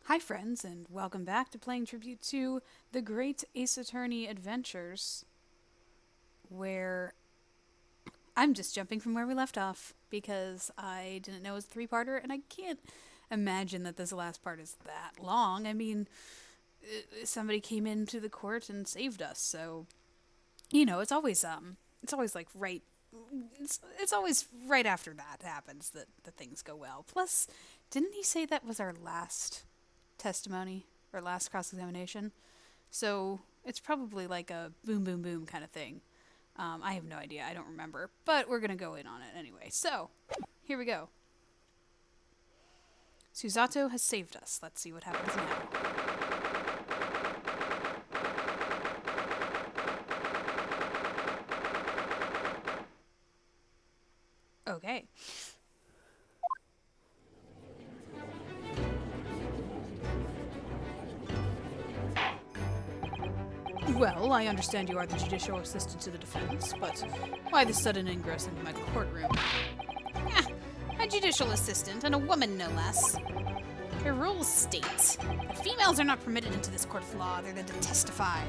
Hi, friends, and welcome back to playing tribute to The Great Ace Attorney Adventures, where I'm just jumping from where we left off because I didn't know it was a three-parter, and I can't imagine that this last part is that long. I mean, somebody came into the court and saved us, so it's always like right. It's always right after that happens that the things go well. Plus, didn't he say that was our last testimony or last cross examination? So it's probably like a boom, boom, boom kind of thing. I have no idea. I don't remember. But we're going to go in on it anyway. So here we go. Susato has saved us. Let's see what happens now. Okay. Well, I understand you are the judicial assistant to the defense, but why the sudden ingress into my courtroom? Ah, a judicial assistant, and a woman no less. The rules state that females are not permitted into this court of law other than to testify.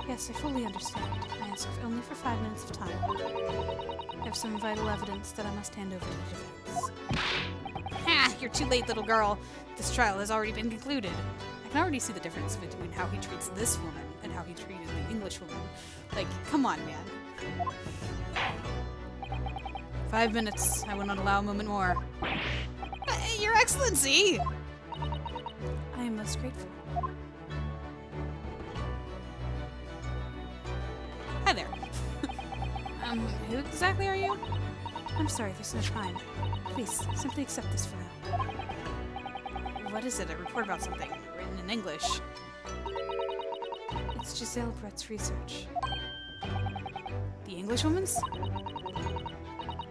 Yes, I fully understand. I ask only for 5 minutes of time. I have some vital evidence that I must hand over to the defense. Ha! You're too late, little girl. This trial has already been concluded. I can already see the difference between how he treats this woman and how he treated the English woman. Like, come on, man. 5 minutes. I will not allow a moment more. Your Excellency! I am most grateful. Hi there. Who exactly are you? I'm sorry, there's no time. Please, simply accept this for now. What is it? A report about something written in English. It's Giselle Brett's research. The Englishwoman's?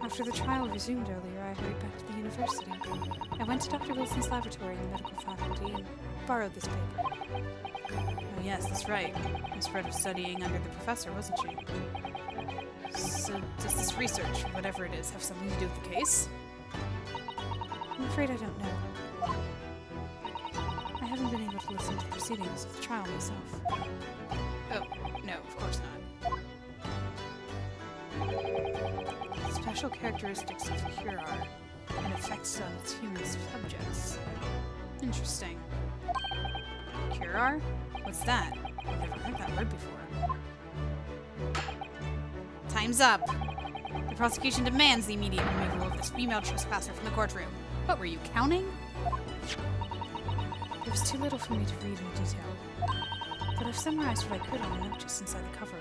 After the trial resumed earlier, I hurried back to the university. I went to Dr. Wilson's laboratory in the medical faculty and borrowed this paper. Oh yes, that's right. Miss Brett was studying under the professor, wasn't she? So does this research, whatever it is, have something to do with the case? I'm afraid I don't know. I haven't been able to listen to the proceedings of the trial myself. Oh, no, of course not. Special characteristics of Curar and effects on its human subjects. Interesting. Curar? What's that? I've never heard that word before. Time's up. The prosecution demands the immediate removal of this female trespasser from the courtroom. What, were you counting? It was too little for me to read in detail, but I've summarized what I could on a note just inside the cover.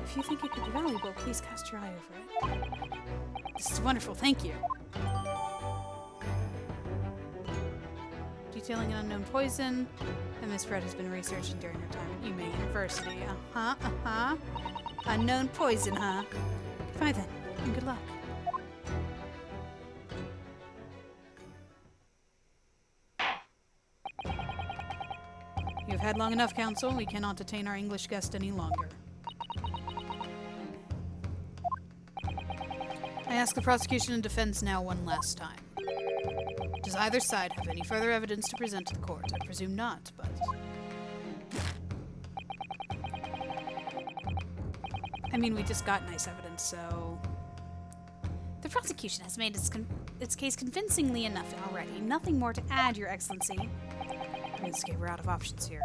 If you think it could be valuable, please cast your eye over it. This is wonderful, thank you. Detailing an unknown poison that Miss Brett has been researching during her time at Yuma University. Unknown poison, huh? Goodbye then, and good luck. You've had long enough, counsel. We cannot detain our English guest any longer. I ask the prosecution and defense now one last time. Does either side have any further evidence to present to the court? I presume not, but... I mean, we just got nice evidence, so... The prosecution has made its case convincingly enough already. Nothing more to add, Your Excellency. Ritsuke, we're out of options here.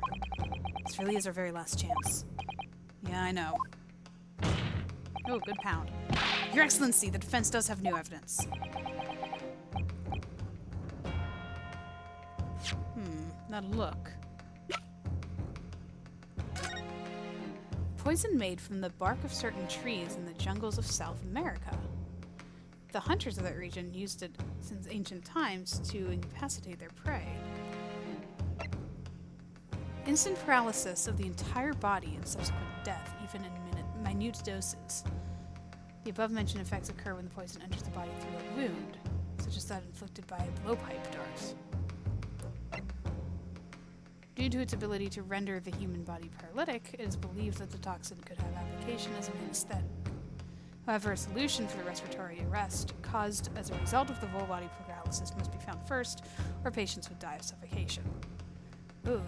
This really is our very last chance. Yeah, I know. Oh, good pound. Your Excellency, the defense does have new evidence. That'll look. Poison made from the bark of certain trees in the jungles of South America. The hunters of that region used it since ancient times to incapacitate their prey. Instant paralysis of the entire body and subsequent death, even in minute doses. The above-mentioned effects occur when the poison enters the body through a wound, such as that inflicted by a blowpipe dart. Due to its ability to render the human body paralytic, it is believed that the toxin could have application as an anesthetic. However, a solution for the respiratory arrest caused as a result of the full body paralysis must be found first, or patients would die of suffocation. Ooh.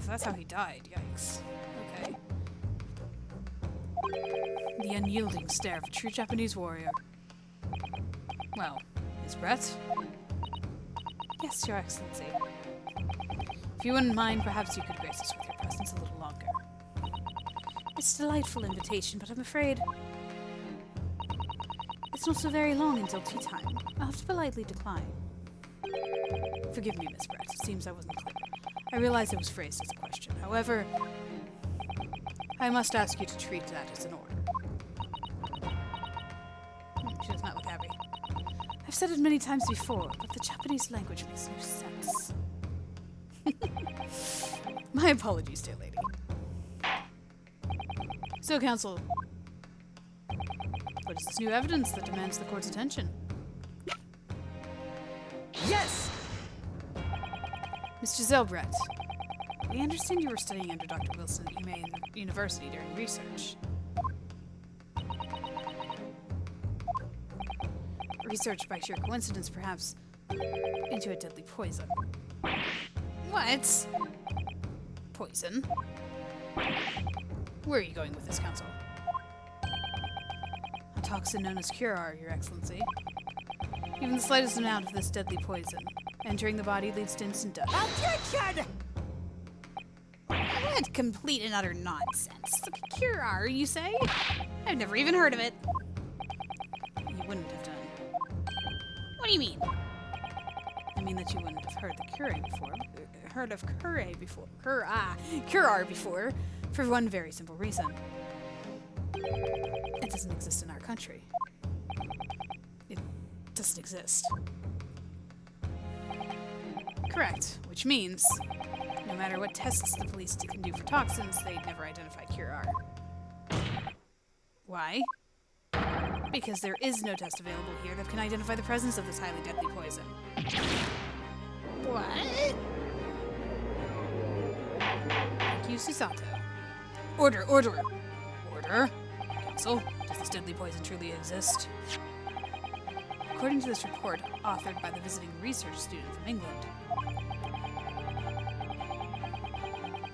So that's how he died, yikes. Okay. The unyielding stare of a true Japanese warrior. Well, Miss Brett? Yes, Your Excellency. If you wouldn't mind, perhaps you could grace us with your presence a little longer. It's a delightful invitation, but I'm afraid it's not so very long until tea time. I'll have to politely decline. Forgive me, Miss Brett. It seems I wasn't clear. I realize it was phrased as a question. However, I must ask you to treat that as an order. She does not look happy. I've said it many times before, but the Japanese language makes no sense. My apologies, dear lady. So, Counsel, what is this new evidence that demands the court's attention? Yes! Mr. Zelbrett, we understand you were studying under Dr. Wilson at Humane University during research. Research, by sheer coincidence, perhaps, into a deadly poison. What? Poison? Where are you going with this, Counsel? A toxin known as Curar, Your Excellency. Even the slightest amount of this deadly poison entering the body leads to instant death. Objection! What complete and utter nonsense. Curar, you say? I've never even heard of it. You wouldn't have done. What do you mean? I mean that you wouldn't have heard the Curar before. Heard of Curar before, for one very simple reason. It doesn't exist in our country. It doesn't exist. Correct, which means no matter what tests the police can do for toxins, they'd never identify Curar. Why? Because there is no test available here that can identify the presence of this highly deadly poison. What? Thank you, Susato. Order, order! Order? Counsel, does this deadly poison truly exist? According to this report, authored by the visiting research student from England,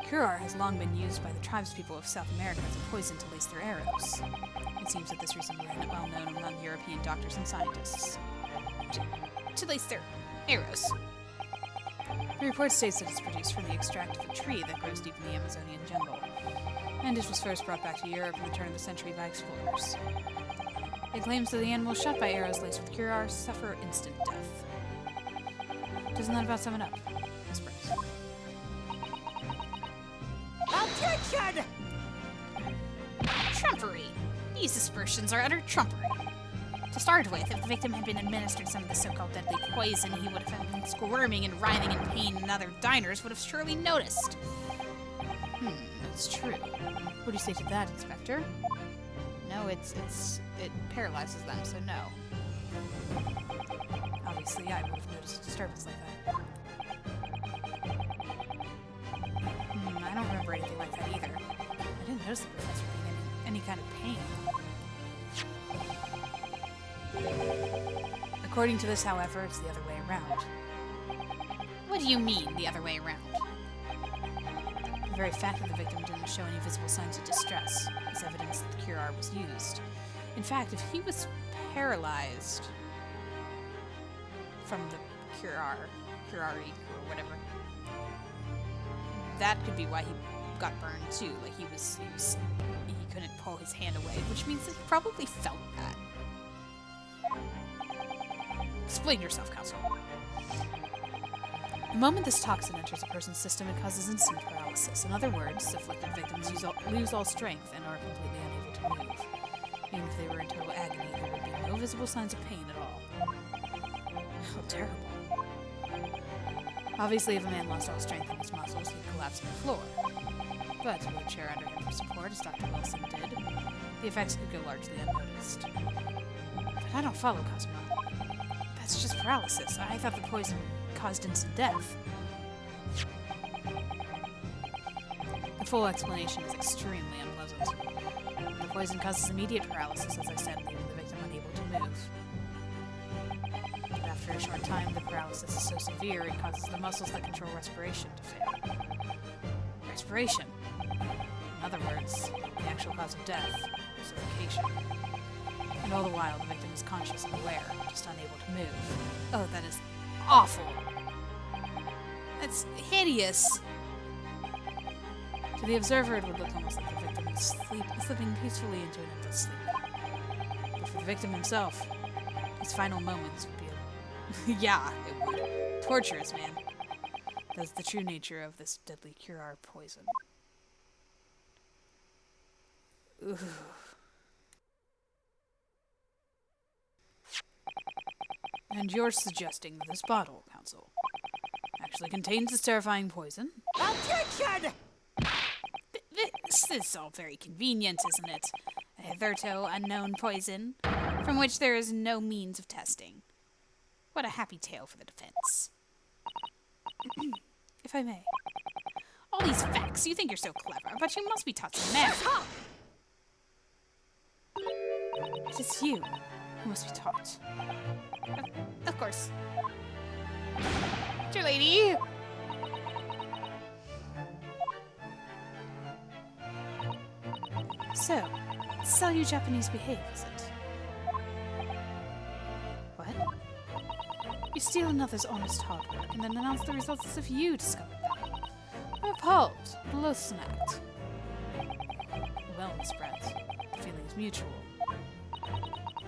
Curar has long been used by the tribespeople of South America as a poison to lace their arrows. It seems that this recently is well known among European doctors and scientists. To lace their arrows. The report states that it's produced from the extract of a tree that grows deep in the Amazonian jungle, and it was first brought back to Europe in the turn of the century by explorers. It claims that the animals shot by arrows laced with Curar suffer instant death. Doesn't that about sum it up, Miss Brett? Objection! Trumpery! These aspersions are utter trumpery. To start with, if the victim had been administered some of the so-called deadly poison, he would have been squirming and writhing in pain, and other diners would have surely noticed. That's true. What do you say to that, Inspector? No, it paralyzes them, so no. Obviously, I would have noticed a disturbance like that. I don't remember anything like that either. I didn't notice the professor being in any kind of pain. According to this, however, it's the other way around. What do you mean, the other way around? The very fact that the victim didn't show any visible signs of distress is evidence that the Curar was used. In fact, if he was paralyzed from the Curari, or whatever, that could be why he got burned too. Like he couldn't pull his hand away, which means that he probably felt that. Explain yourself, Counsel. The moment this toxin enters a person's system, it causes instant paralysis. In other words, afflicted victims lose all strength and are completely unable to move. Even if they were in total agony, there would be no visible signs of pain at all. How terrible. Obviously, if a man lost all strength in his muscles, he'd collapse on the floor. But with a chair under him for support, as Dr. Wilson did, the effects could go largely unnoticed. But I don't follow, Cosmo. That's just paralysis. I thought the poison caused instant death. The full explanation is extremely unpleasant. The poison causes immediate paralysis, as I said, leaving the victim unable to move. But after a short time, the paralysis is so severe it causes the muscles that control respiration to fail. Respiration! In other words, the actual cause of death, suffocation. And all the while, the victim is conscious and aware, just unable to move. Oh, that is awful! That's hideous! To the observer, it would look almost like the victim is slipping peacefully into an endless sleep. But for the victim himself, his final moments would be yeah, it would. Torturous, man. That's the true nature of this deadly curare poison. Ooh. And you're suggesting that this bottle, Counsel, actually contains this terrifying poison? Objection! This is all very convenient, isn't it? A hitherto unknown poison, from which there is no means of testing. What a happy tale for the defense. If I may. All these facts, you think you're so clever, but you must be taught some manners. It is you who must be taught. Of course. Dear lady! So, this is how you Japanese behave, is it? What? You steal another's honest hard work and then announce the results as if you discovered them. I'm appalled. A loathsome act. Well, Miss Brett, the feeling is mutual.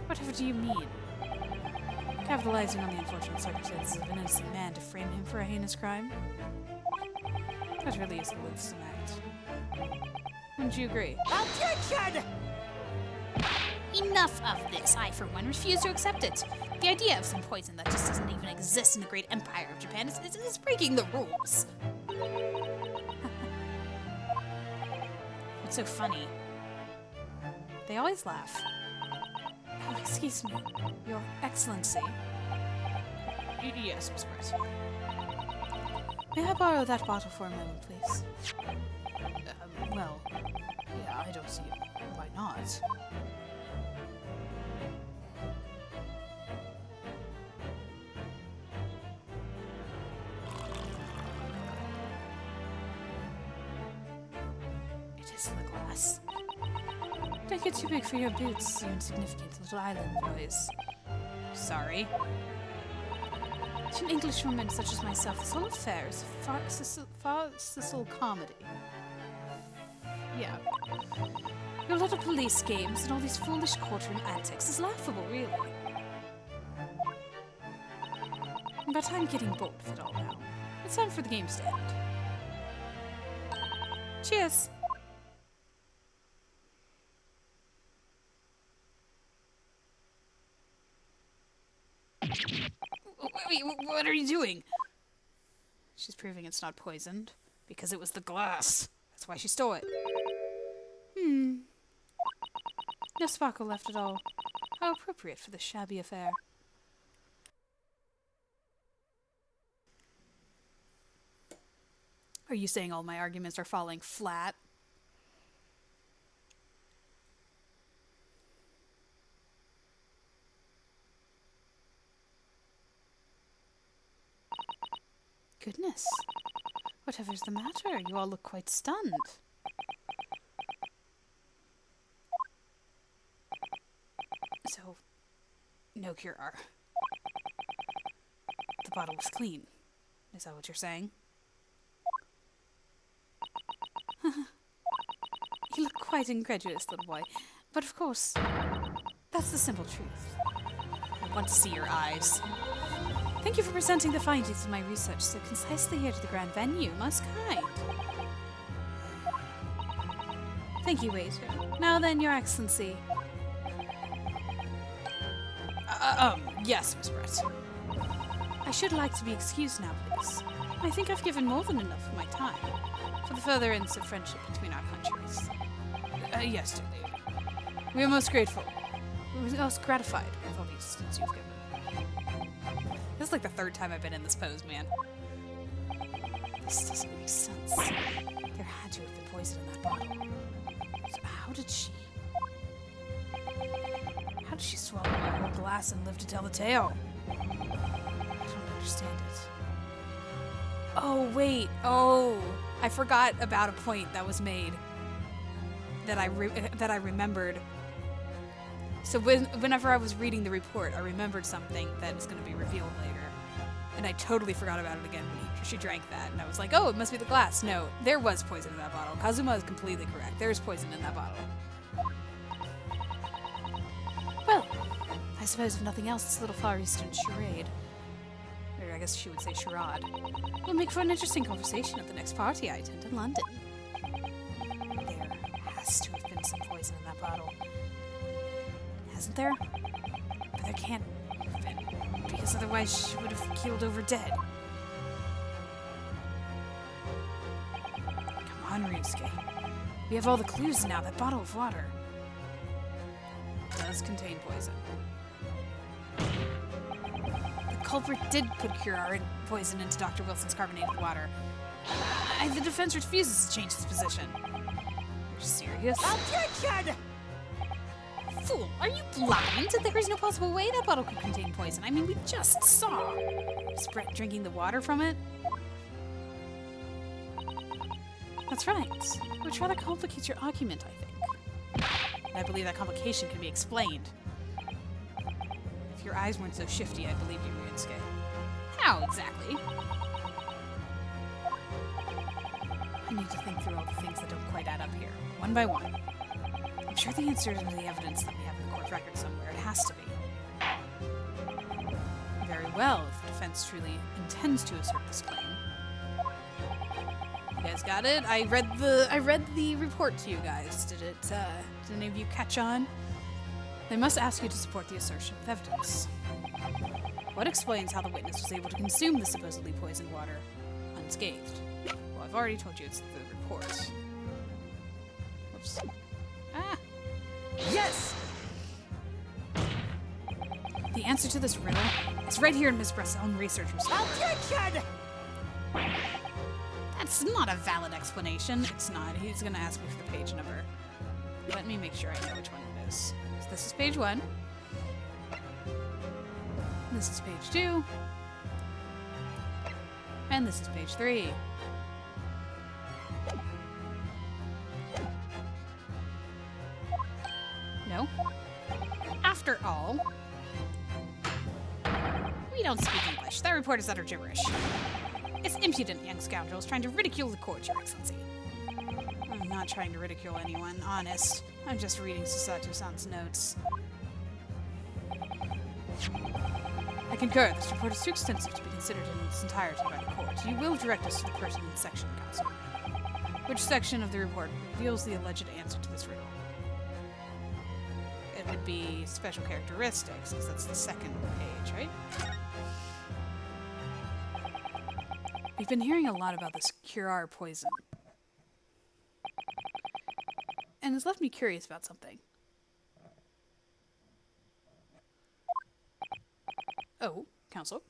Whatever do you mean? Capitalizing on the unfortunate circumstances of an innocent man to frame him for a heinous crime? That really is a loathsome act. Wouldn't you agree? Objection! Enough of this. I, for one, refuse to accept it. The idea of some poison that just doesn't even exist in the great empire of Japan is breaking the rules. What's so funny? They always laugh. Oh, excuse me, Your Excellency. Yes, Miss Brett. May I borrow that bottle for a moment, please? Well, yeah, I don't see why not. It is the glass. Don't get too big for your boots, you insignificant little island boys. Sorry. To an Englishwoman such as myself, this whole affair is a farcical comedy. Yeah. Your little police games and all these foolish courtroom antics is laughable, really. But I'm getting bored of it all now. It's time for the games to end. Cheers! Wait, what are you doing? She's proving it's not poisoned, because it was the glass. That's why she stole it. No sparkle left at all. How appropriate for this shabby affair. Are you saying all my arguments are falling flat? Goodness. Whatever's the matter? You all look quite stunned. So, no curare. The bottle was clean. Is that what you're saying? You look quite incredulous, little boy. But of course, that's the simple truth. I want to see your eyes. Thank you for presenting the findings of my research so concisely here to the grand venue. Most kind. Thank you, waiter. Now then, Your Excellency. Yes, Miss Brett. I should like to be excused now, please. I think I've given more than enough of my time for the furtherance of friendship between our countries. Yes, dear lady. We are most grateful. We're most gratified with all the assistance you've given. This is like the third time I've been in this pose, man. This doesn't make sense. There had to have been poison in that bottle. So how did she... How did she swallow a whole glass and live to tell the tale? I don't understand it. Oh, wait. Oh, I forgot about a point that was made that I remembered. So whenever I was reading the report, I remembered something that is going to be revealed later. And I totally forgot about it again when she drank that. And I was like, oh, it must be the glass. No, there was poison in that bottle. Kazuma is completely correct. There is poison in that bottle. Well, I suppose if nothing else, this little Far Eastern charade, or I guess she would say charade, will make for an interesting conversation at the next party I attend in London. There has to have been some poison in that bottle. Hasn't there? But there can't have been, because otherwise she would have keeled over dead. Come on, Ryusuke. We have all the clues now. That bottle of water does contain poison. The culprit did put Curare poison into Dr. Wilson's carbonated water. The defense refuses to change its position. You're serious? Objection! Fool, are you blind? There is no possible way that bottle could contain poison. I mean, we just saw Miss Brett drinking the water from it. That's right, which rather complicates your argument, I think. And I believe that complication can be explained. If your eyes weren't so shifty, I'd believe you, Ryusuke. How exactly? I need to think through all the things that don't quite add up here, one by one. I'm sure the answer is in the evidence that we have in the court record somewhere. It has to be. Very well, if the defense truly intends to assert this claim. You guys got it? I read the report to you guys. Did any of you catch on? They must ask you to support the assertion with evidence. What explains how the witness was able to consume the supposedly poisoned water unscathed? Well, I've already told you it's the report. Whoops. Ah! Yes! The answer to this riddle is right here in Miss Brett's own research report. Objection! That's not a valid explanation. It's not. He's gonna ask me for the page number. Let me make sure I know which one it is. So this is page 1. This is page 2. And this is page 3. No. After all, we don't speak English. That report is utter gibberish. It's impudent young scoundrels trying to ridicule the court, Your Excellency. I'm not trying to ridicule anyone, honest. I'm just reading Susato-san's notes. I concur. This report is too extensive to be considered in its entirety by the court. You will direct us to the pertinent section, Counsel. Which section of the report reveals the alleged answer to this riddle? It would be special characteristics, because that's the second page, right? We've been hearing a lot about this Curare poison. And it's left me curious about something. Oh, Counsel?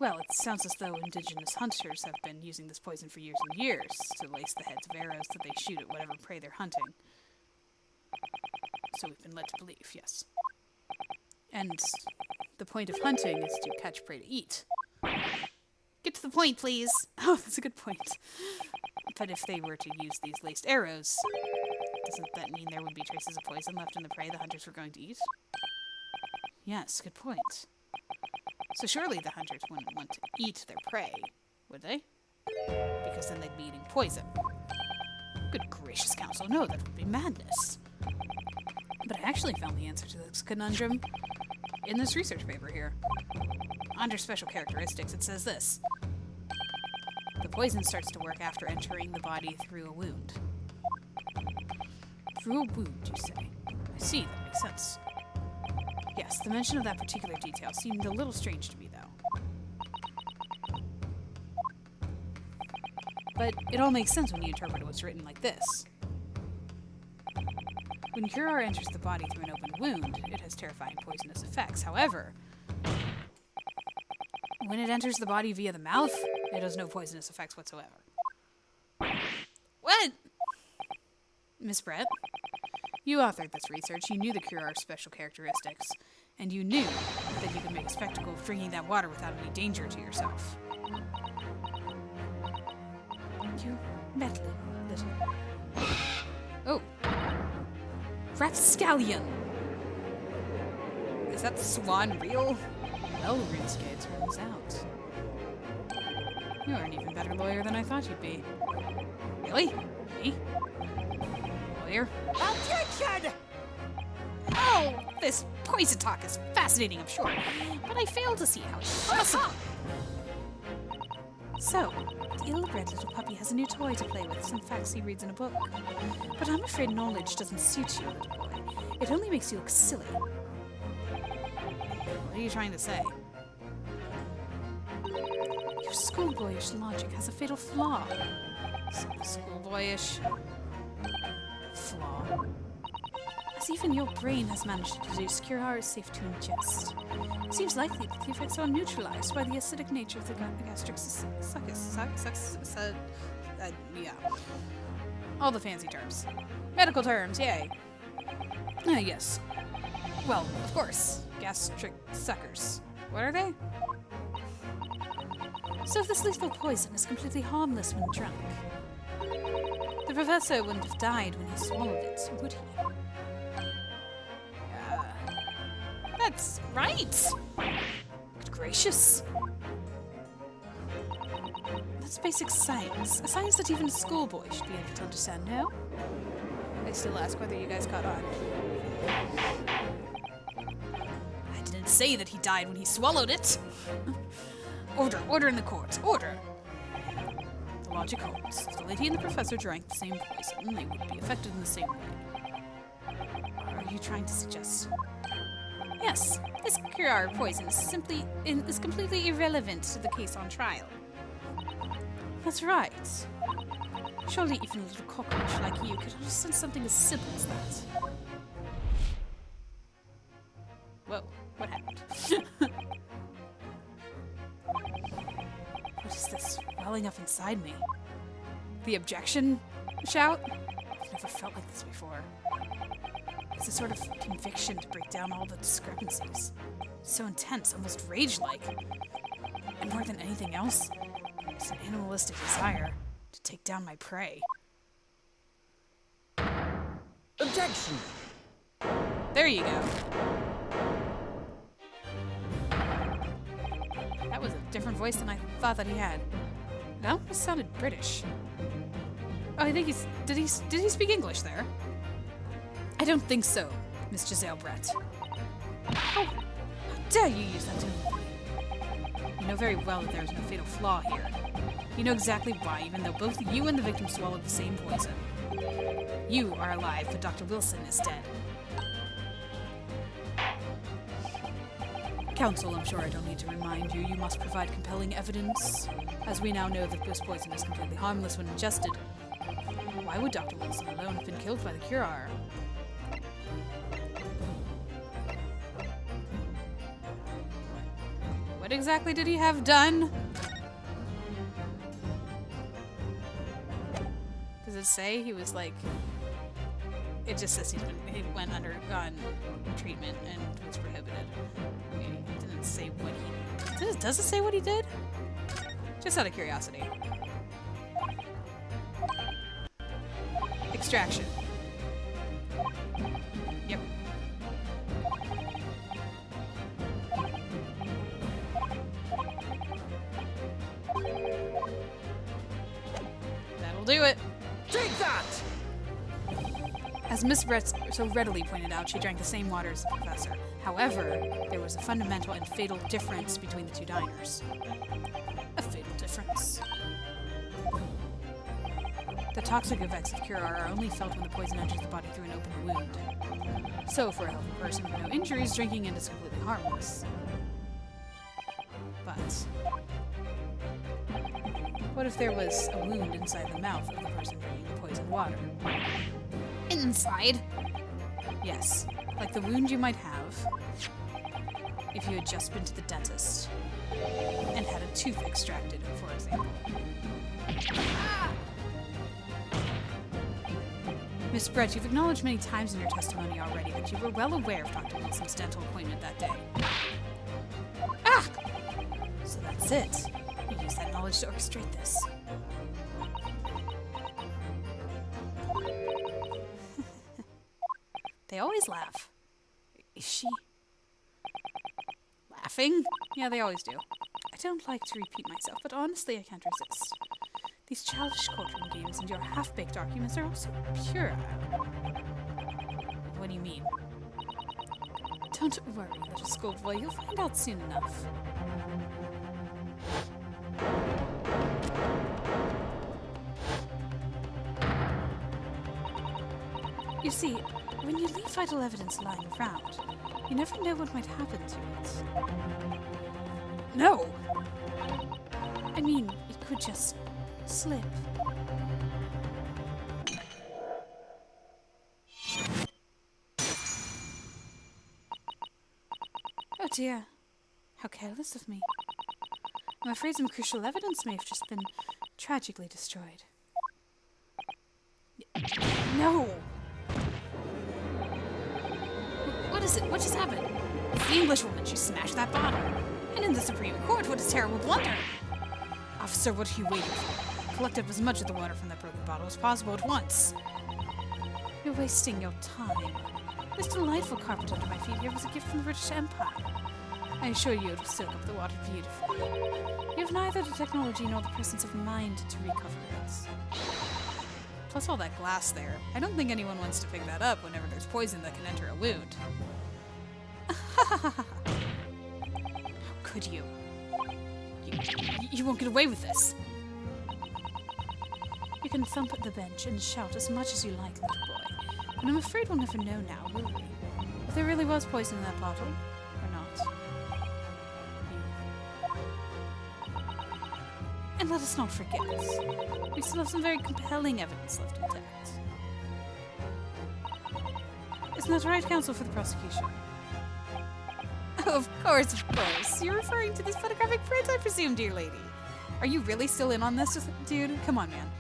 Well, it sounds as though indigenous hunters have been using this poison for years and years to lace the heads of arrows that they shoot at whatever prey they're hunting. So we've been led to believe, yes. And the point of hunting is to catch prey to eat. Get to the point, please. Oh, that's a good point. But if they were to use these laced arrows, doesn't that mean there would be traces of poison left in the prey the hunters were going to eat? Yes, good point. So surely the hunters wouldn't want to eat their prey, would they? Because then they'd be eating poison. Good gracious, Counsel, no, that would be madness. But I actually found the answer to this conundrum in this research paper here. Under special characteristics, it says this. The poison starts to work after entering the body through a wound. Through a wound, you say? I see, that makes sense. Yes, the mention of that particular detail seemed a little strange to me, though. But it all makes sense when you interpret what's written like this. When Curare enters the body through an open wound, it has terrifying poisonous effects. However, when it enters the body via the mouth, it has no poisonous effects whatsoever. What? Miss Brett, You authored this research, you knew the Curar's special characteristics, and you knew that you could make a spectacle of drinking that water without any danger to yourself. You meddling little... Oh. Rapscallion! Is that swan real? Well, Rinsuke, it turns out. You are an even better lawyer than I thought you'd be. Really? Me? Lawyer? Objection! Oh, this poison talk is fascinating, I'm sure, but I fail to see how it's possible. So, the ill-bred little puppy has a new toy to play with, some facts he reads in a book. But I'm afraid knowledge doesn't suit you, little boy. It only makes you look silly. What are you trying to say? Your schoolboyish logic has a fatal flaw. Schoolboyish flaw. As even your brain has managed to deduce, Curar is safe to ingest. It seems likely that the effects are neutralized by the acidic nature of the gastric yeah. All the fancy terms. Medical terms, yay. Yes. Well, of course. Gastric suckers. What are they? So if this lethal poison is completely harmless when drunk, the professor wouldn't have died when he swallowed it, would he? That's right! Good gracious. That's basic science. A science that even a schoolboy should be able to understand, no? I still ask whether you guys caught on. I didn't say that he died when he swallowed it! Order in the court, order! The logic holds. If the lady and the professor drank the same poison, they would be affected in the same way. Are you trying to suggest... Yes, this Curar poison is completely irrelevant to the case on trial. That's right. Surely even a little cockroach like you could understand something as simple as that. Whoa, what happened? What is this welling up inside me? The objection shout? I've never felt like this before. It's a sort of conviction to break down all the discrepancies. So intense, almost rage-like. And more than anything else, it's an animalistic desire to take down my prey. Objection! There you go. That was a different voice than I thought that he had. It almost sounded British. Oh, I think he's... Did he speak English there? I don't think so, Miss Giselle Brett. How dare you use that term? You know very well that there is no fatal flaw here. You know exactly why, even though both you and the victim swallowed the same poison. You are alive, but Dr. Wilson is dead. Counsel, I'm sure I don't need to remind you, you must provide compelling evidence, as we now know that this poison is completely harmless when ingested. Why would Dr. Wilson alone have been killed by the Curar? What exactly did he have done? Does it say he was like... It just says he undergone treatment and was prohibited. Okay, it didn't say what he... Does it say what he did? Just out of curiosity. Extraction. Yep. That'll do it. Take that! As Miss Brett so readily pointed out, she drank the same water as the professor. However, there was a fundamental and fatal difference between the two diners. A fatal difference. The toxic effects of Curar are only felt when the poison enters the body through an open wound. So, for a healthy person with no injuries, drinking it is completely harmless. But what if there was a wound inside the mouth of the person drinking the poisoned water? Inside? Yes, like the wound you might have if you had just been to the dentist and had a tooth extracted, for example. Miss Brett, you've acknowledged many times in your testimony already that you were well aware of Dr. Wilson's dental appointment that day. Ah! So that's it. You used that knowledge to orchestrate this. They always laugh. Is she laughing? Yeah, they always do. I don't like to repeat myself, but honestly I can't resist. These childish courtroom games and your half-baked arguments are also pure. What do you mean? Don't worry, little schoolboy. You'll find out soon enough. You see, when you leave vital evidence lying around, you never know what might happen to it. No! I mean, it could just slip. Oh dear. How careless of me. I'm afraid some crucial evidence may have just been tragically destroyed. No! What is it? What just happened? It's the Englishwoman. She smashed that bottle. And in the Supreme Court, what a terrible blunder! Officer, what are you waiting for? Collect up as much of the water from that broken bottle as possible at once. You're wasting your time. This delightful carpet under my feet here was a gift from the British Empire. I assure you it will soak up the water beautifully. You have neither the technology nor the presence of mind to recover it. Plus all that glass there. I don't think anyone wants to pick that up whenever there's poison that can enter a wound. How could you? You won't get away with this. You can thump at the bench and shout as much as you like, little boy. But I'm afraid we'll never know now, will we? If there really was poison in that bottle, or not. And let us not forget, we still have some very compelling evidence left intact. Isn't that right, counsel for the prosecution? Oh, of course. You're referring to this photographic print, I presume, dear lady. Are you really still in on this, dude? Come on, man.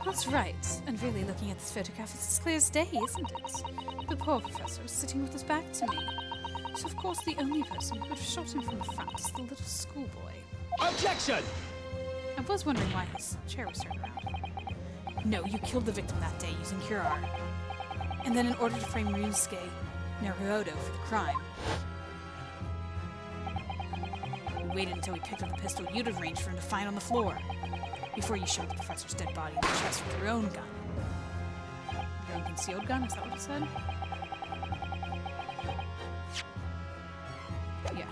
That's right. And really, looking at this photograph, it's as clear as day, isn't it? The poor professor is sitting with his back to me. So, of course, the only person who would have shot him from the front is the little schoolboy. Objection! I was wondering why his chair was turned around. No, you killed the victim that day using Curare. And then in order to frame Ryusuke Naruhodo for the crime, you waited until he picked up the pistol you'd have arranged for him to find on the floor, before you shot the professor's dead body in the chest with your own gun. Your own concealed gun? Is that what it said? Yeah,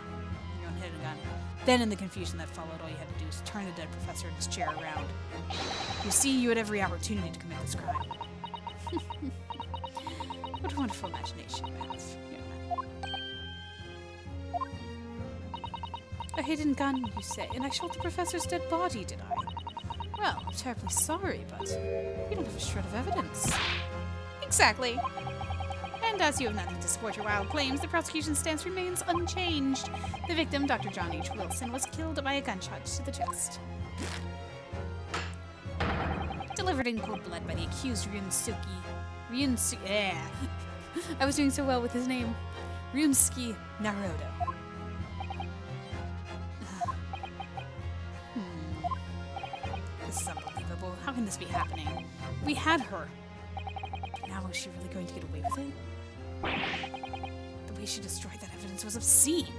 your own hidden gun. Then in the confusion that followed, all you had to do was turn the dead professor in his chair around. You see, you had every opportunity to commit this crime. What a wonderful imagination you have, young man. A hidden gun, you say, and I shot the professor's dead body, did I? Well, I'm terribly sorry, but you don't have a shred of evidence. Exactly. And as you have nothing to support your wild claims, the prosecution's stance remains unchanged. The victim, Dr. John H. Wilson, was killed by a gunshot to the chest. Delivered in cold blood by the accused Ryusuke. Yeah. I was doing so well with his name. Ryusuke Naruhodo. This is unbelievable. How can this be happening? We had her. But now is she really going to get away with it? The way she destroyed that evidence was obscene.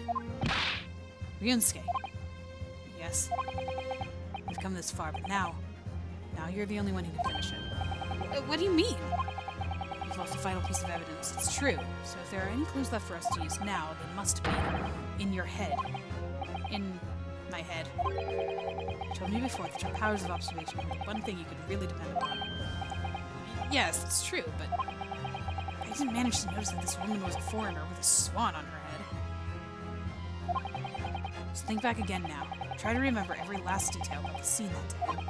Ryusuke. Yes. We've come this far, but now you're the only one who can finish it. What do you mean? You've lost a vital piece of evidence. It's true. So if there are any clues left for us to use now, they must be in your head. In my head. You told me before that your powers of observation were the one thing you could really depend upon. Yes, it's true, but I didn't manage to notice that this woman was a foreigner with a swan on her head. So think back again now. Try to remember every last detail about the scene that day.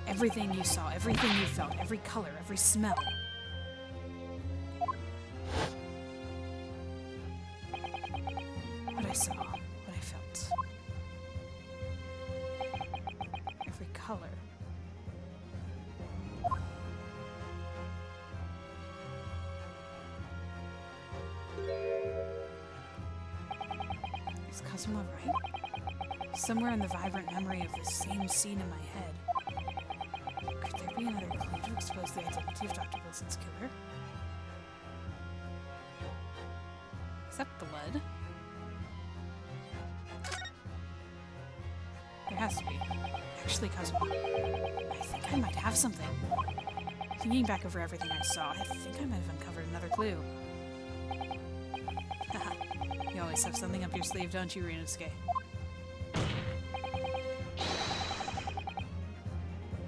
Everything you saw, everything you felt, every color, every smell. What I saw, what I felt. Every color, Is Kazuma right? Somewhere in the vibrant memory of this same scene in my head. Could there be another clue to expose the identity of Dr. Wilson's killer? Is that blood? There has to be. Actually, Kazuma, I think I might have something. Thinking back over everything I saw, I think I might have uncovered another clue. Haha, you always have something up your sleeve, don't you, Ryunosuke?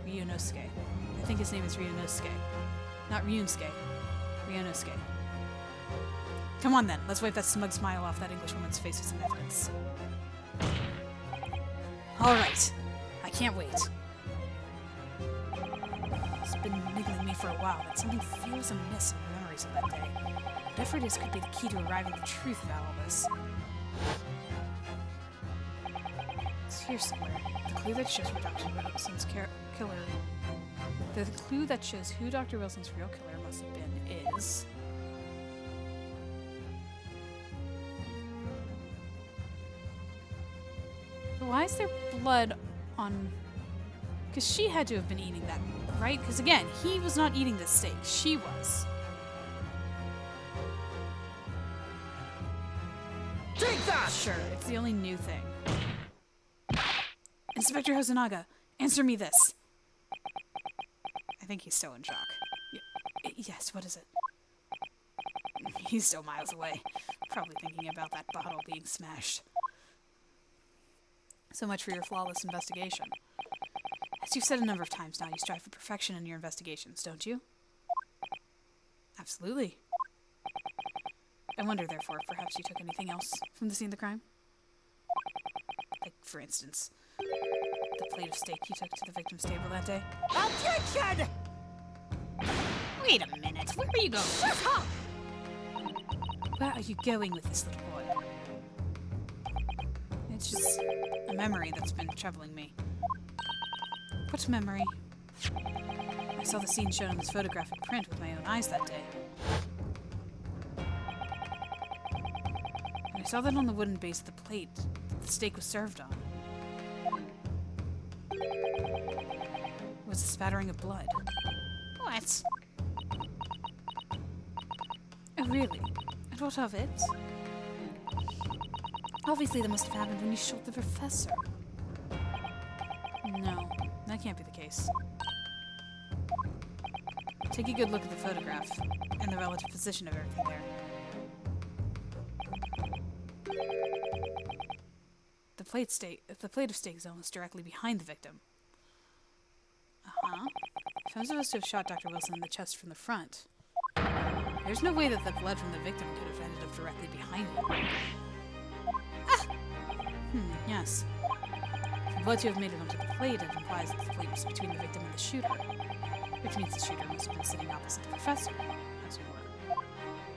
Ryunosuke. I think his name is Ryunosuke. Not Ryunosuke. Ryunosuke. Come on then, let's wipe that smug smile off that Englishwoman's face with some evidence. Alright, I can't wait. It's been niggling me for a while, but something feels amiss in my memories of that day. Whatever it is could be the key to arriving at the truth about all this. It's here somewhere. The clue that shows who Dr. Wilson's killer... The clue that shows who Dr. Wilson's real killer must have been is... Why is there blood on... Because she had to have been eating that, right? Because again, he was not eating this steak. She was. Take that! Sure, it's the only new thing. Inspector Hosonaga, answer me this. I think he's still in shock. Yes, what is it? He's still miles away. Probably thinking about that bottle being smashed. So much for your flawless investigation. As you've said a number of times now, you strive for perfection in your investigations, don't you? Absolutely. I wonder, therefore, if perhaps you took anything else from the scene of the crime? Like, for instance, the plate of steak you took to the victim's table that day? Objection! Wait a minute, where are you going? Shut up! Where are you going with this little boy? It's just a memory that's been troubling me. What memory? I saw the scene shown in this photographic print with my own eyes that day. And I saw that on the wooden base of the plate that the steak was served on was a spattering of blood. What? Oh, really? And what of it? Obviously, that must have happened when you shot the professor. No, that can't be the case. Take a good look at the photograph and the relative position of everything there. The plate of steak is almost directly behind the victim. Uh-huh. If I'm supposed to have shot Dr. Wilson in the chest from the front, there's no way that the blood from the victim could have ended up directly behind him. Yes. If the blood to have made it onto the plate, it implies that the plate was between the victim and the shooter, which means the shooter must have been sitting opposite the professor, as you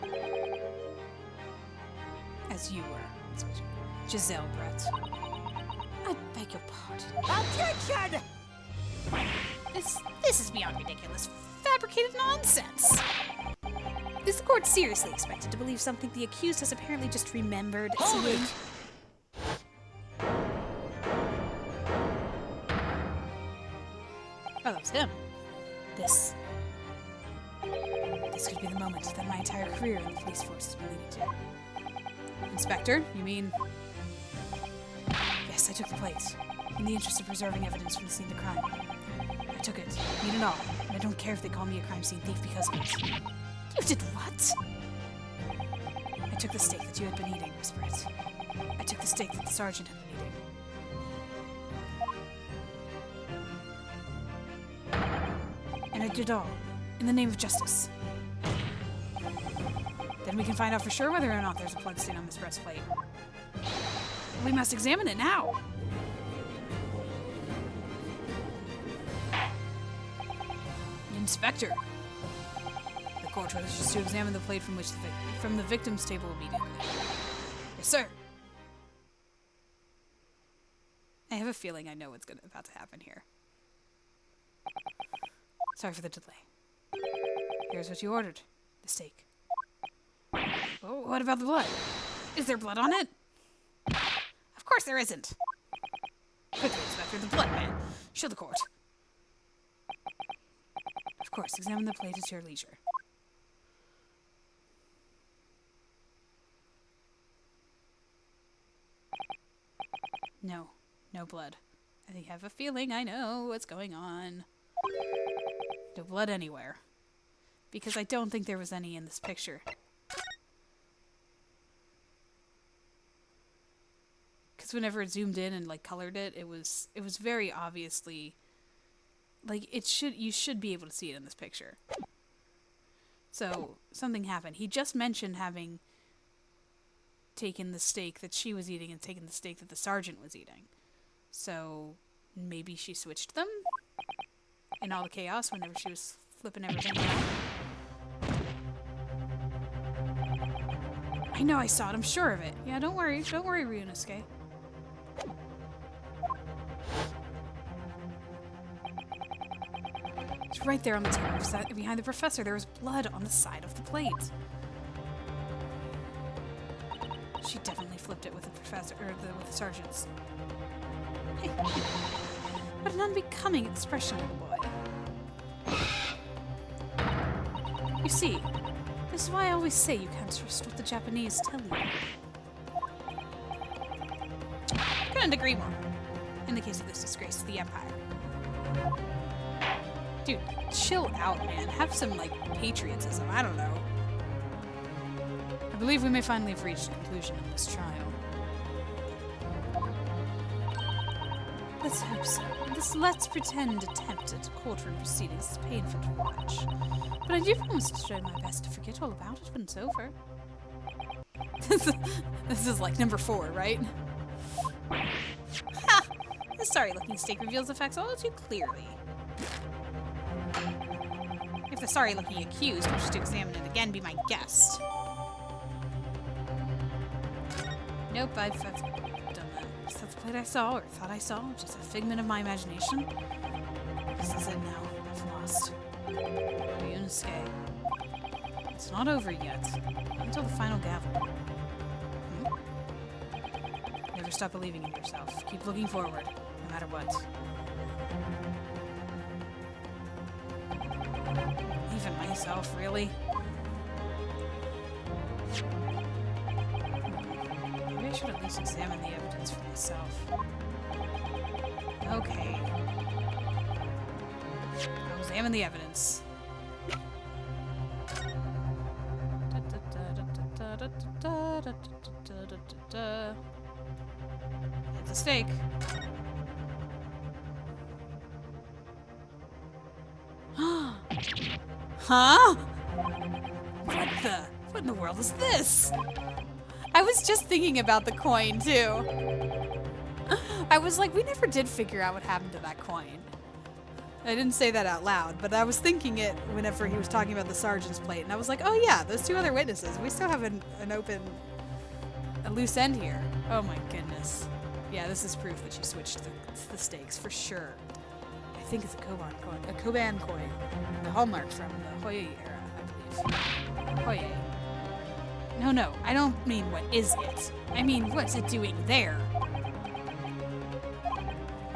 were. As you were. That's what you were. Giselle Brett. I beg your pardon. Objection! This is beyond ridiculous. Fabricated nonsense. Is the court seriously expected to believe something the accused has apparently just remembered seeing? Oh, that was him. This could be the moment that my entire career in the police force has been leading to. Inspector, you mean... Yes, I took the plate. In the interest of preserving evidence from the scene of the crime. I took it. Need it all. And I don't care if they call me a crime scene thief because of it. You did what? I took the steak that you had been eating, Miss Britt. I took the steak that the sergeant had been eating. And I did it all, in the name of justice. Then we can find out for sure whether or not there's a blood stain on Miss Brett's plate. We must examine it now! Inspector! The court wishes to examine the plate from the victim's table immediately. Yes, sir! I have a feeling I know what's about to happen here. Sorry for the delay. Here's what you ordered. The steak. Oh, what about the blood? Is there blood on it? Of course there isn't. Quickly, Inspector, the blood man. Show the court. Of course, examine the plate at your leisure. No. No blood. I have a feeling I know what's going on. No blood anywhere. Because I don't think there was any in this picture. Because whenever it zoomed in and like colored it, it was very obviously like you should be able to see it in this picture. So something happened. He just mentioned having taken the steak that she was eating and taken the steak that the sergeant was eating. So maybe she switched them in all the chaos whenever she was flipping everything around. I know I saw it. I'm sure of it. Yeah, don't worry. Don't worry, Ryunosuke. It's right there on the table behind the professor. There was blood on the side of the plate. She definitely flipped it with the professor, or with the sergeants. Hey, what an unbecoming expression, little boy. You see, this is why I always say you can't trust what the Japanese tell you. Couldn't agree more. In the case of this disgrace to the Empire. Dude, chill out, man. Have some, like, patriotism. I don't know. I believe we may finally have reached a conclusion in this trial. Let's hope so. This let's pretend attempt at courtroom proceedings is painful to watch. But I do promise to try my best to forget all about it when it's over. This is like number 4, right? Ha! The sorry-looking steak reveals the facts all too clearly. If the sorry-looking accused wishes to examine it again, be my guest. Nope, I've done that. Is that the plate I saw, or thought I saw? Just a figment of my imagination? This is it now. I've lost. Ryunosuke. It's not over yet. Not until the final gavel. Never stop believing in yourself. Keep looking forward, no matter what. Even myself, really? Maybe I should at least examine the evidence for myself. Okay. I'll examine the evidence. It's a steak. Huh? What in the world is this? I was just thinking about the coin, too. I was like, we never did figure out what happened to that coin. I didn't say that out loud, but I was thinking it whenever he was talking about the sergeant's plate, and I was like, oh yeah, those 2 other witnesses. We still have a loose end here. Oh my goodness. Yeah, this is proof that she switched the stakes, for sure. I think it's a Koban coin. The hallmark from the Hoyei era, I believe. Hoyei. No, I don't mean what is it. I mean, what's it doing there?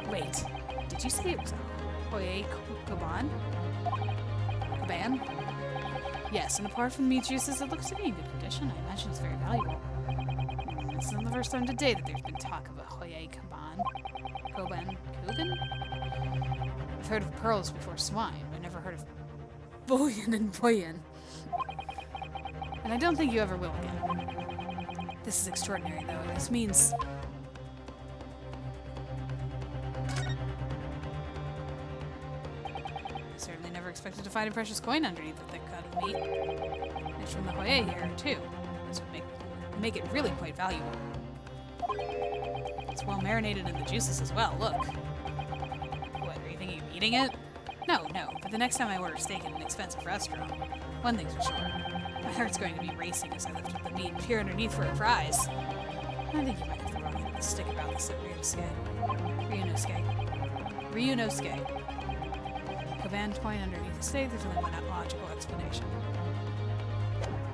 Wait, did you say it was a Hoyei Koban? Koban? Yes, and apart from meat juices, it looks to be in good condition. I imagine it's very valuable. This isn't the first time today that there's been talk of a Hoyei Koban. Koban? I've heard of pearls before swine, but I never heard of bullion and bullion. And I don't think you ever will again. This is extraordinary, though. This means... I certainly never expected to find a precious coin underneath the thick cut of meat. It's from the Hoyei here, too. This would make it really quite valuable. It's well marinated in the juices as well, look. What, are you thinking of eating it? No, but the next time I order steak at an expensive restaurant, one thing's for sure. My heart's going to be racing as I lift up the meat and peer underneath for a prize. I think you might have the wrong end of the stick about this at Ryunosuke. Koban coin underneath the steak, there's only one logical explanation.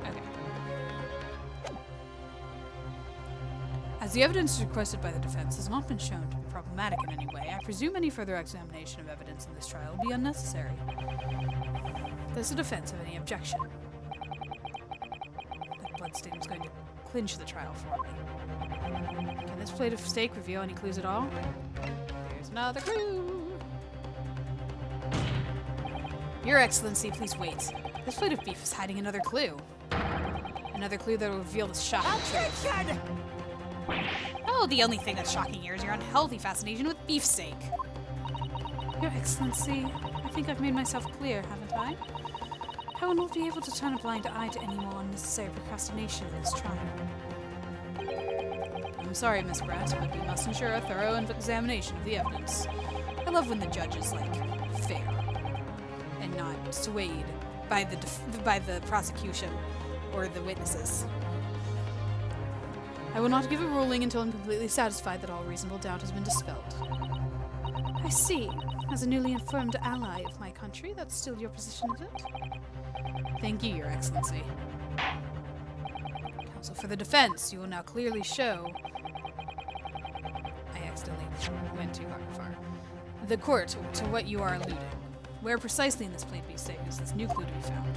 Okay. As As the evidence requested by the defense has not been shown to be problematic in any way, I presume any further examination of evidence in this trial will be unnecessary. Does the defense have any objection? That bloodstain is going to clinch the trial for me. Can this plate of steak reveal any clues at all? There's another clue! Your Excellency, please wait. This plate of beef is hiding another clue. Another clue that will reveal the shocking truth. Objection! Oh, the only thing that's shocking here is your unhealthy fascination with beefsteak. Your Excellency, I think I've made myself clear, haven't I? I will not be able to turn a blind eye to any more unnecessary procrastination in this trial. I'm sorry, Miss Bratt, but we must ensure a thorough examination of the evidence. I love when the judge is, like, fair and not swayed by the prosecution or the witnesses. I will not give a ruling until I'm completely satisfied that all reasonable doubt has been dispelled. I see. As a newly informed ally of my country, that's still your position, is it? Thank you, Your Excellency. Counsel for the defense, you will now clearly show... I accidentally went too far. The court to what you are alluding. Where precisely in this plate beefsteak is this new clue to be found?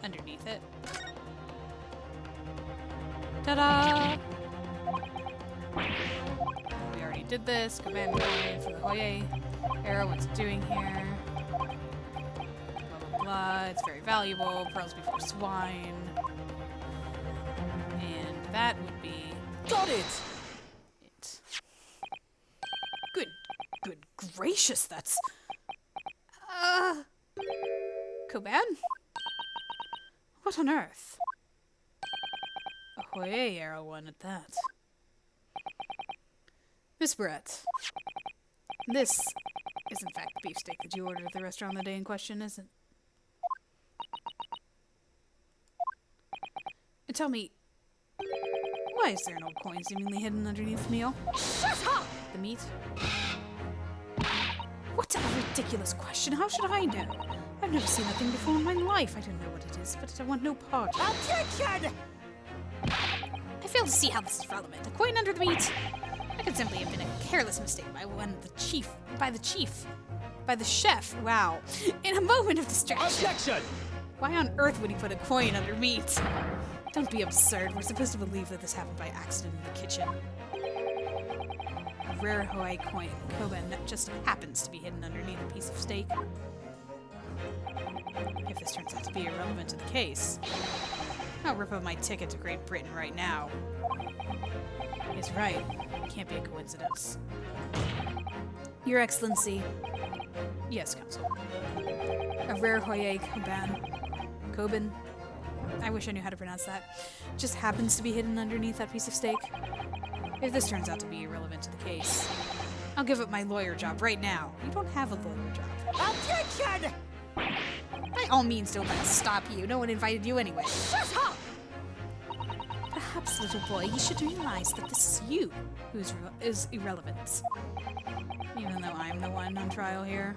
Underneath it. Ta-da! We already did this. Command coin for the Oye arrow. What's it doing here? Blah, blah, blah. It's very valuable. Pearls before swine. And that would be... Got it! it. Good gracious, that's... Koban? What on earth? Ahoy, arrow one at that. Miss Brett, this is in fact the beefsteak that you ordered at the restaurant the day in question, isn't it? Tell me, why is there an old coin seemingly hidden underneath the meal? Shut up! The meat? What a ridiculous question. How should I know? I've never seen that thing before in my life. I don't know what it is, but I want no part. Objection! I fail to see how this is relevant. A coin under the meat? That could simply have been a careless mistake by the chef. Wow. In a moment of distraction. Objection! Why on earth would he put a coin under meat? Don't be absurd. We're supposed to believe that this happened by accident in the kitchen. A rare Hawaii coin, Koban, that just happens to be hidden underneath a piece of steak. If this turns out to be irrelevant to the case, I'll rip up my ticket to Great Britain right now. He's right. It can't be a coincidence. Your Excellency. Yes, Counsel. A rare Hoye Koban. I wish I knew how to pronounce that. Just happens to be hidden underneath that piece of steak. If this turns out to be irrelevant to the case, I'll give up my lawyer job right now. You don't have a lawyer job. Objection! By all means, don't let it stop you. No one invited you anyway. Shut up! Perhaps, little boy, you should realize that this is you who is irrelevant. Even though I'm the one on trial here.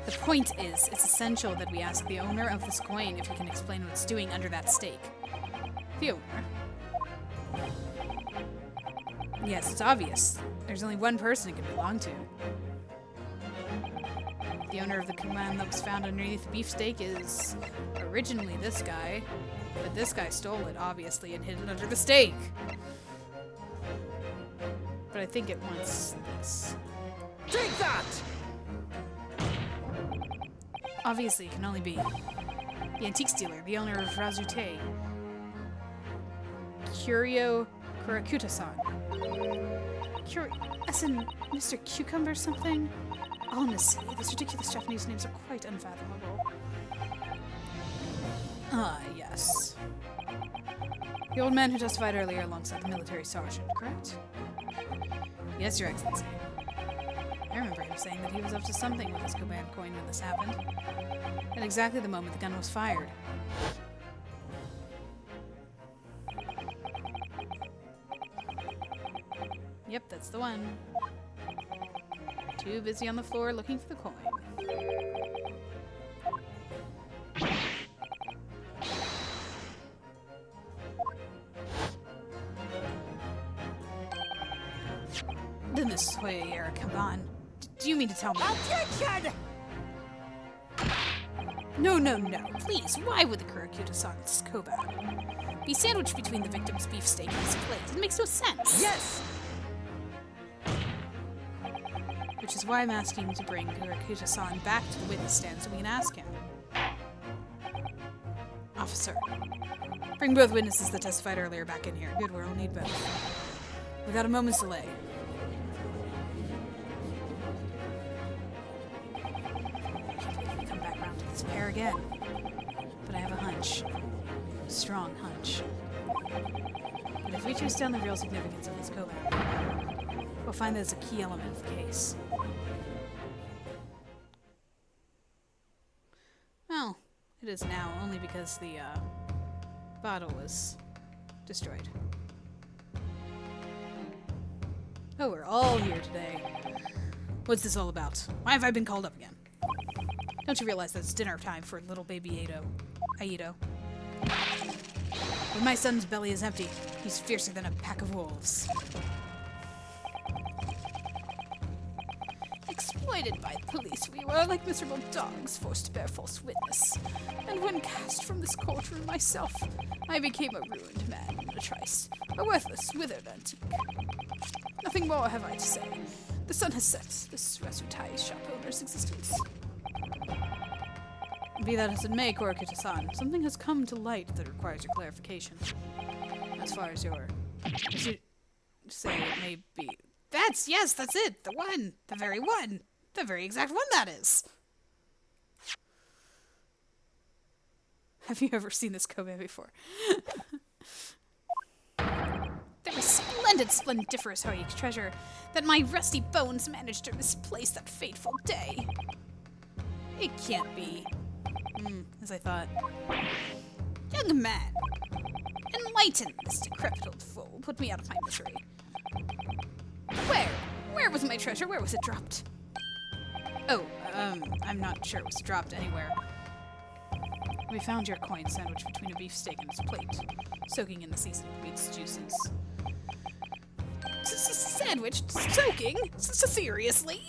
The point is, it's essential that we ask the owner of this coin if he can explain what it's doing under that steak. The owner? Yes, it's obvious. There's only one person it can belong to. The owner of the command that was found underneath the beefsteak is originally this guy, but this guy stole it, obviously, and hid it under the steak. But I think it wants this. Take that! Obviously, it can only be the antiques dealer, the owner of Razute. Curio Kurakuta-san. As in Mr. Cucumber something? Honestly, these ridiculous Japanese names are quite unfathomable. Ah, yes. The old man who testified earlier alongside the military sergeant, correct? Yes, Your Excellency. I remember him saying that he was up to something with his Koban coin when this happened. At exactly the moment the gun was fired. Yep, that's the one. Too busy on the floor looking for the coin. this Hoyer Kaban. Do you mean to tell me? Attention! No. Please, why would the Kurakuta-san's Koban be sandwiched between the victim's beefsteak and his plate? It makes no sense. Yes! Which is why I'm asking you to bring Kurakuta-san back to the witness stand so we can ask him. Officer, bring both witnesses that testified earlier back in here. Good, we'll need both. Without a moment's delay. I can't believe we come back around to this pair again. But I have a hunch. A strong hunch. But if we choose down the real significance of this Koban, we'll find that it's a key element of the case. Well, it is now, only because the bottle was destroyed. Oh, we're all here today. What's this all about? Why have I been called up again? Don't you realize that it's dinner time for little baby Aido? When my son's belly is empty, he's fiercer than a pack of wolves. Exploited by the police, we were like miserable dogs forced to bear false witness. And when cast from this courtroom myself, I became a ruined man in a trice, a worthless, withered antique. Nothing more have I to say. The sun has set, this Rasutai shop owner's existence. Be that as it may, Kurakuta-san, something has come to light that requires your clarification. As far as you say it may be. That's it! The one! The very one! The very exact one that is! Have you ever seen this Kobe before? There was splendiferous Hoyik treasure that my rusty bones managed to misplace that fateful day. It can't be. As I thought. Young man, enlighten this decrepit old fool. Put me out of my misery. Where was my treasure? Where was it dropped? Oh, I'm not sure it was dropped anywhere. We found your coin sandwiched between a beefsteak and its plate, soaking in the seasoned meat's juices. Sandwiched? Soaking? Seriously?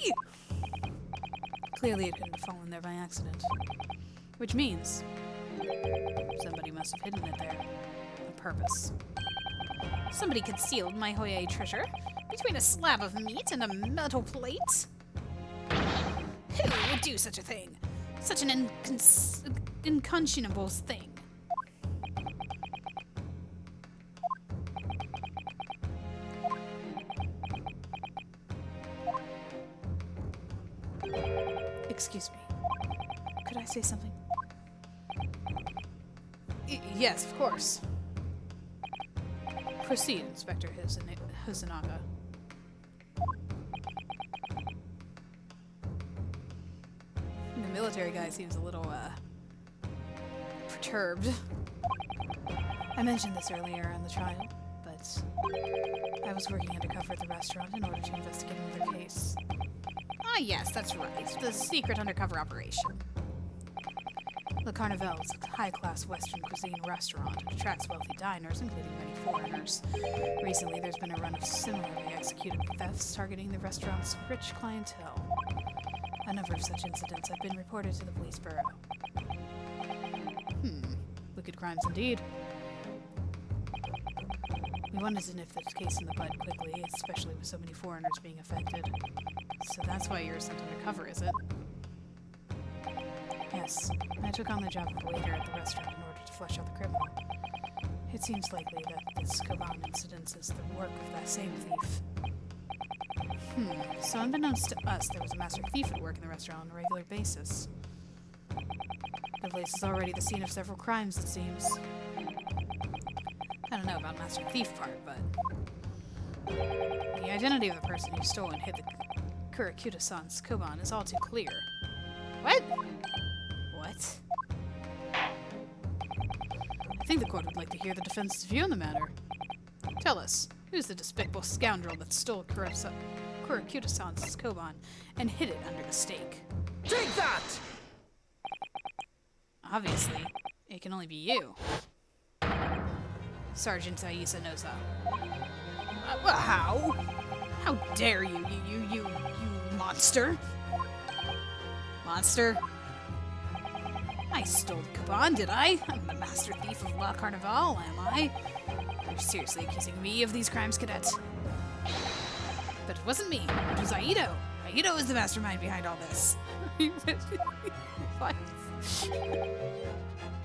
Clearly it couldn't have fallen there by accident. Which means somebody must have hidden it there on purpose. Somebody concealed my Hoye treasure between a slab of meat and a metal plate? Who would do such a thing? Such an unconscionable thing. Excuse me. Could I say something? Yes, of course. Proceed, Inspector Hizanaga. The military guy seems a little, perturbed. I mentioned this earlier in the trial, but I was working undercover at the restaurant in order to investigate another case. Ah, yes, that's right. The secret undercover operation. Le Carnival is a high-class Western cuisine restaurant. It attracts wealthy diners, including many foreigners. Recently, there's been a run of similarly executed thefts targeting the restaurant's rich clientele. A number of such incidents have been reported to the police bureau. Wicked crimes indeed. We wanted to nip this case in the bud quickly, especially with so many foreigners being affected. So that's why you're sent undercover, is it? Yes, I took on the job of waiter at the restaurant in order to flush out the criminal. It seems likely that this Koban incident is the work of that same thief. So unbeknownst to us, there was a master thief at work in the restaurant on a regular basis. The place is already the scene of several crimes, it seems. I don't know about master thief part, but the identity of the person who stole and hid the Kurakuta-san's Koban is all too clear. What? What? I think the court would like to hear the defense's view on the matter. Tell us, who's the despicable scoundrel that stole Kurakuta-san's Koban and hid it under the steak? Take that! Obviously, it can only be you. Sergeant Aisa Noza. How? How dare you, you monster! Monster? I stole the Caban, did I? I'm the master thief of La Carnival, am I? You're seriously accusing me of these crimes, cadet? But it wasn't me. It was Aido. Aido is the mastermind behind all this. What?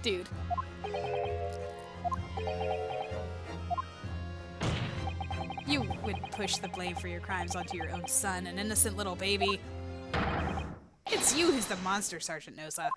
Dude. You would push the blame for your crimes onto your own son, an innocent little baby. It's you who's the monster, Sergeant Nosa.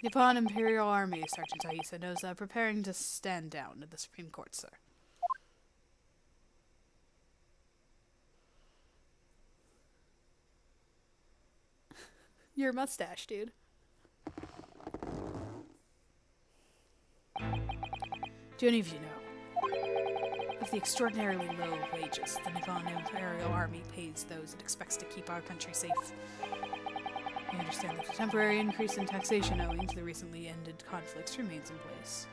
Nippon Imperial Army, Sergeant Aisa Nosa, preparing to stand down at the Supreme Court, sir. Your mustache, dude. Do any of you know of the extraordinarily low wages the Nippon Imperial Army pays those it expects to keep our country safe? I understand that a temporary increase in taxation owing to the recently ended conflicts remains in place.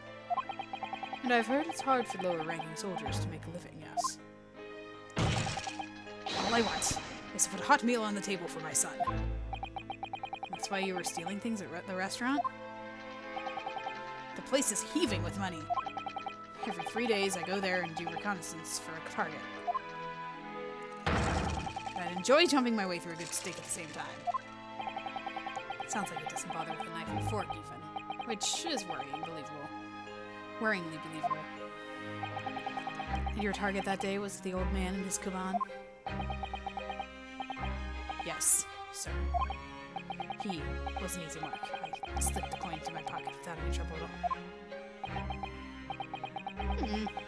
And I've heard it's hard for lower-ranking soldiers to make a living, yes. All I want is to put a hot meal on the table for my son. That's why you were stealing things at the restaurant? The place is heaving with money. Every 3 days I go there and do reconnaissance for a target. I'd enjoy jumping my way through a good steak at the same time. Sounds like it doesn't bother with a knife and fork, even. Which is worryingly believable. And your target that day was the old man and his Caban? Yes, sir. He was an easy mark. I slipped the coin into my pocket without any trouble at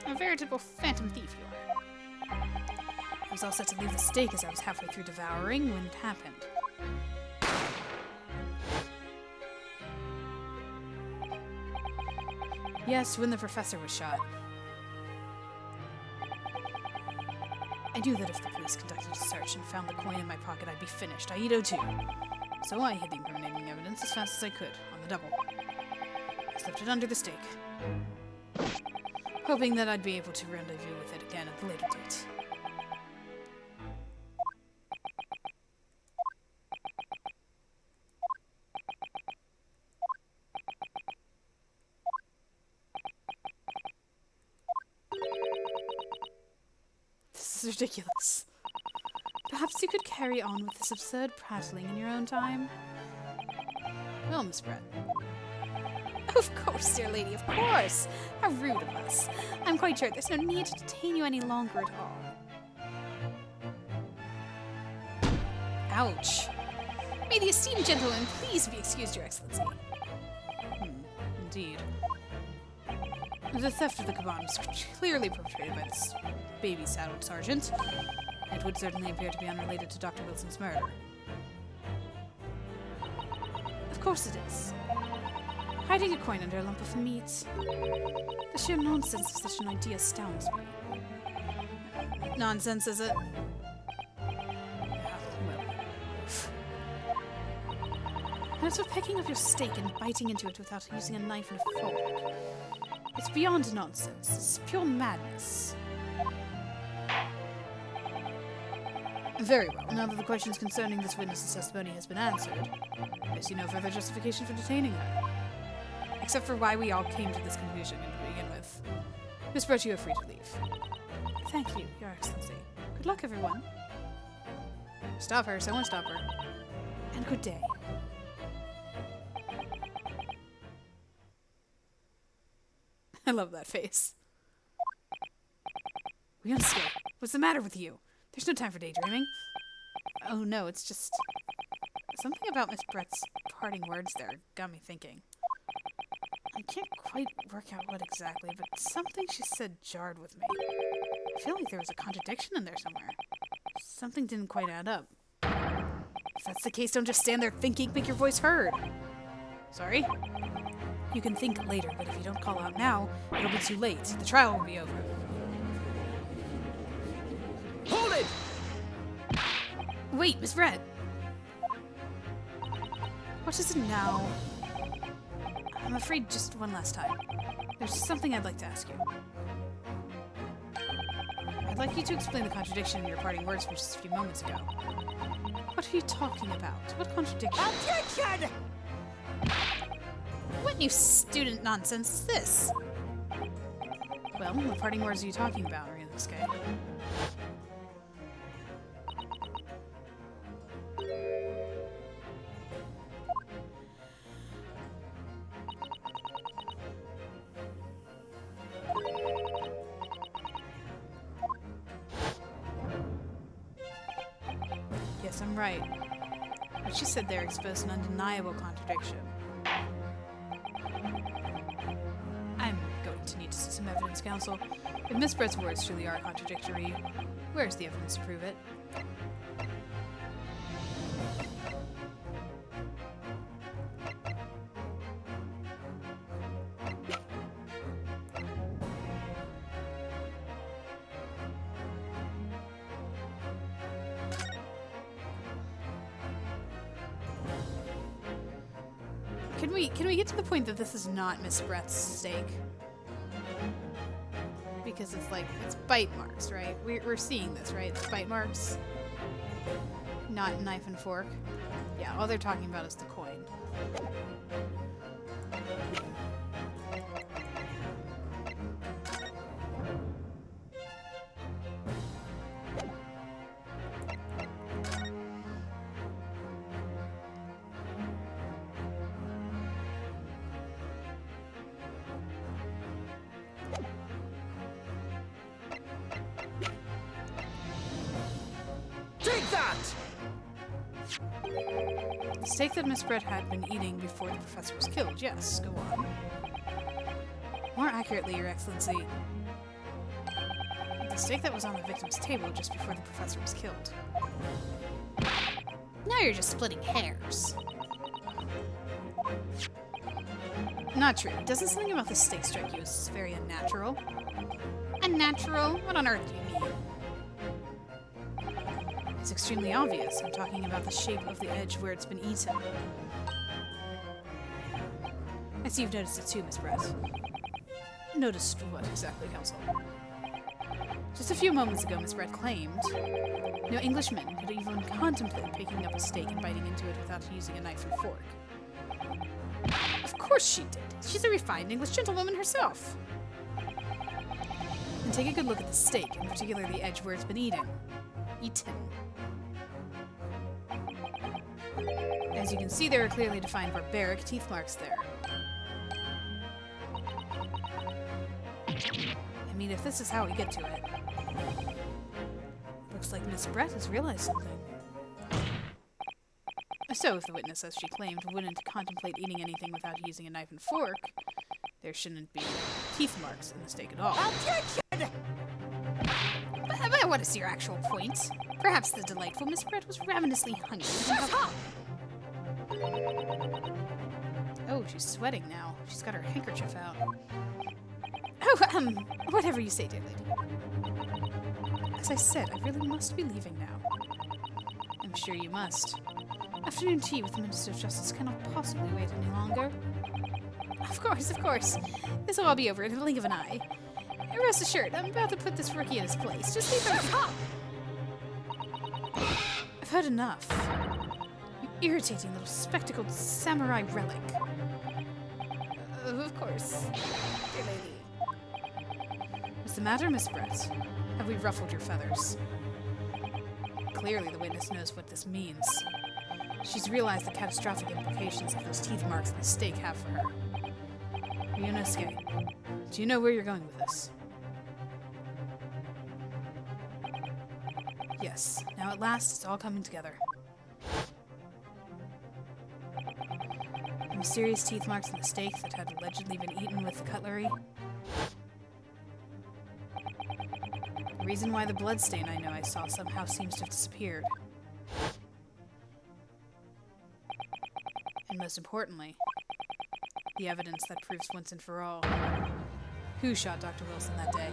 all. A veritable phantom thief you are. I was all set to leave the steak as I was halfway through devouring when it happened. Yes, when the professor was shot. I knew that if the police conducted a search and found the coin in my pocket, I'd be finished. Aido too. So I hid the incriminating evidence as fast as I could, on the double. I slipped it under the steak, hoping that I'd be able to rendezvous with it again at a later date. This is ridiculous. Perhaps you could carry on with this absurd prattling in your own time? Well, Miss Brett. Of course, dear lady, of course! How rude of us. I'm quite sure there's no need to detain you any longer at all. Ouch. May the esteemed gentleman please be excused, Your Excellency. Indeed. The theft of the Caban was clearly perpetrated by this baby-saddled sergeant. It would certainly appear to be unrelated to Dr. Wilson's murder. Of course it is. Hiding a coin under a lump of meat. The sheer nonsense of such an idea astounds me. Nonsense, is it? As for picking up your steak and biting into it without using a knife and a fork, it's beyond nonsense. It's pure madness. Very well. Now that the questions concerning this witness's testimony has been answered, I see no further justification for detaining her. Except for why we all came to this conclusion to begin with. Miss Brett, you are free to leave. Thank you, Your Excellency. Good luck, everyone. Stop her. Someone stop her. And good day. I love that face. Ryunosuke, what's the matter with you? There's no time for daydreaming. Oh no, it's just... something about Miss Brett's parting words there got me thinking. I can't quite work out what exactly, but something she said jarred with me. I feel like there was a contradiction in there somewhere. Something didn't quite add up. If that's the case, don't just stand there thinking, make your voice heard. Sorry? You can think later, but if you don't call out now, it'll be too late. The trial will be over. Hold it! Wait, Miss Brett! What is it now? I'm afraid just one last time. There's something I'd like to ask you. I'd like you to explain the contradiction in your parting words from just a few moments ago. What are you talking about? What contradiction? Objection! What new student nonsense is this? Well, what parting words are you talking about, Ryunosuke? Yes, I'm right. What she said there exposed an undeniable contradiction. I'm going to need to see some evidence, counsel. If Miss Brett's words truly are contradictory, where's the evidence to prove it? Can we get to the point that this is not Miss Brett's steak? Because it's like, it's bite marks, right? We're seeing this, right? It's bite marks, not knife and fork. Yeah, all they're talking about is the coin. Take that! The steak that Miss Brett had been eating before the professor was killed. Yes, go on. More accurately, Your Excellency, the steak that was on the victim's table just before the professor was killed. Now you're just splitting hairs. Not true. Doesn't something about the steak strike you as very unnatural? Unnatural? What on earth do you mean? It's extremely obvious. I'm talking about the shape of the edge where it's been eaten. I see you've noticed it too, Miss Brett. Noticed what exactly, Counsel? Just a few moments ago, Miss Brett claimed no Englishman could even contemplate picking up a steak and biting into it without using a knife and fork. Of course she did. She's a refined English gentlewoman herself. And take a good look at the steak, in particular the edge where it's been eaten. As you can see, there are clearly defined barbaric teeth marks there. I mean, if this is how we get to it, looks like Miss Brett has realized something. So, if the witness, as she claimed, wouldn't contemplate eating anything without using a knife and fork, there shouldn't be teeth marks in the steak at all. Objection! But what is your actual point? Perhaps the delightful Miss Brett was ravenously hungry. Shut up! Oh, she's sweating now. She's got her handkerchief out. Oh, whatever you say, dear lady. As I said, I really must be leaving now. I'm sure you must. Afternoon tea with the Minister of Justice cannot possibly wait any longer. Of course. This will all be over in the blink of an eye. Rest assured, I'm about to put this rookie in his place. Just leave him. I've heard enough. You irritating little spectacled samurai relic. Of course, dear lady. What's the matter, Miss Brett? Have we ruffled your feathers? Clearly, the witness knows what this means. She's realized the catastrophic implications of those teeth marks in the steak have for her. Ryunosuke, do you know where you're going with this? Yes. Now at last, it's all coming together. The mysterious teeth marks in the steak that had allegedly been eaten with the cutlery. reason why the bloodstain I know I saw somehow seems to have disappeared. And most importantly, the evidence that proves once and for all who shot Dr. Wilson that day.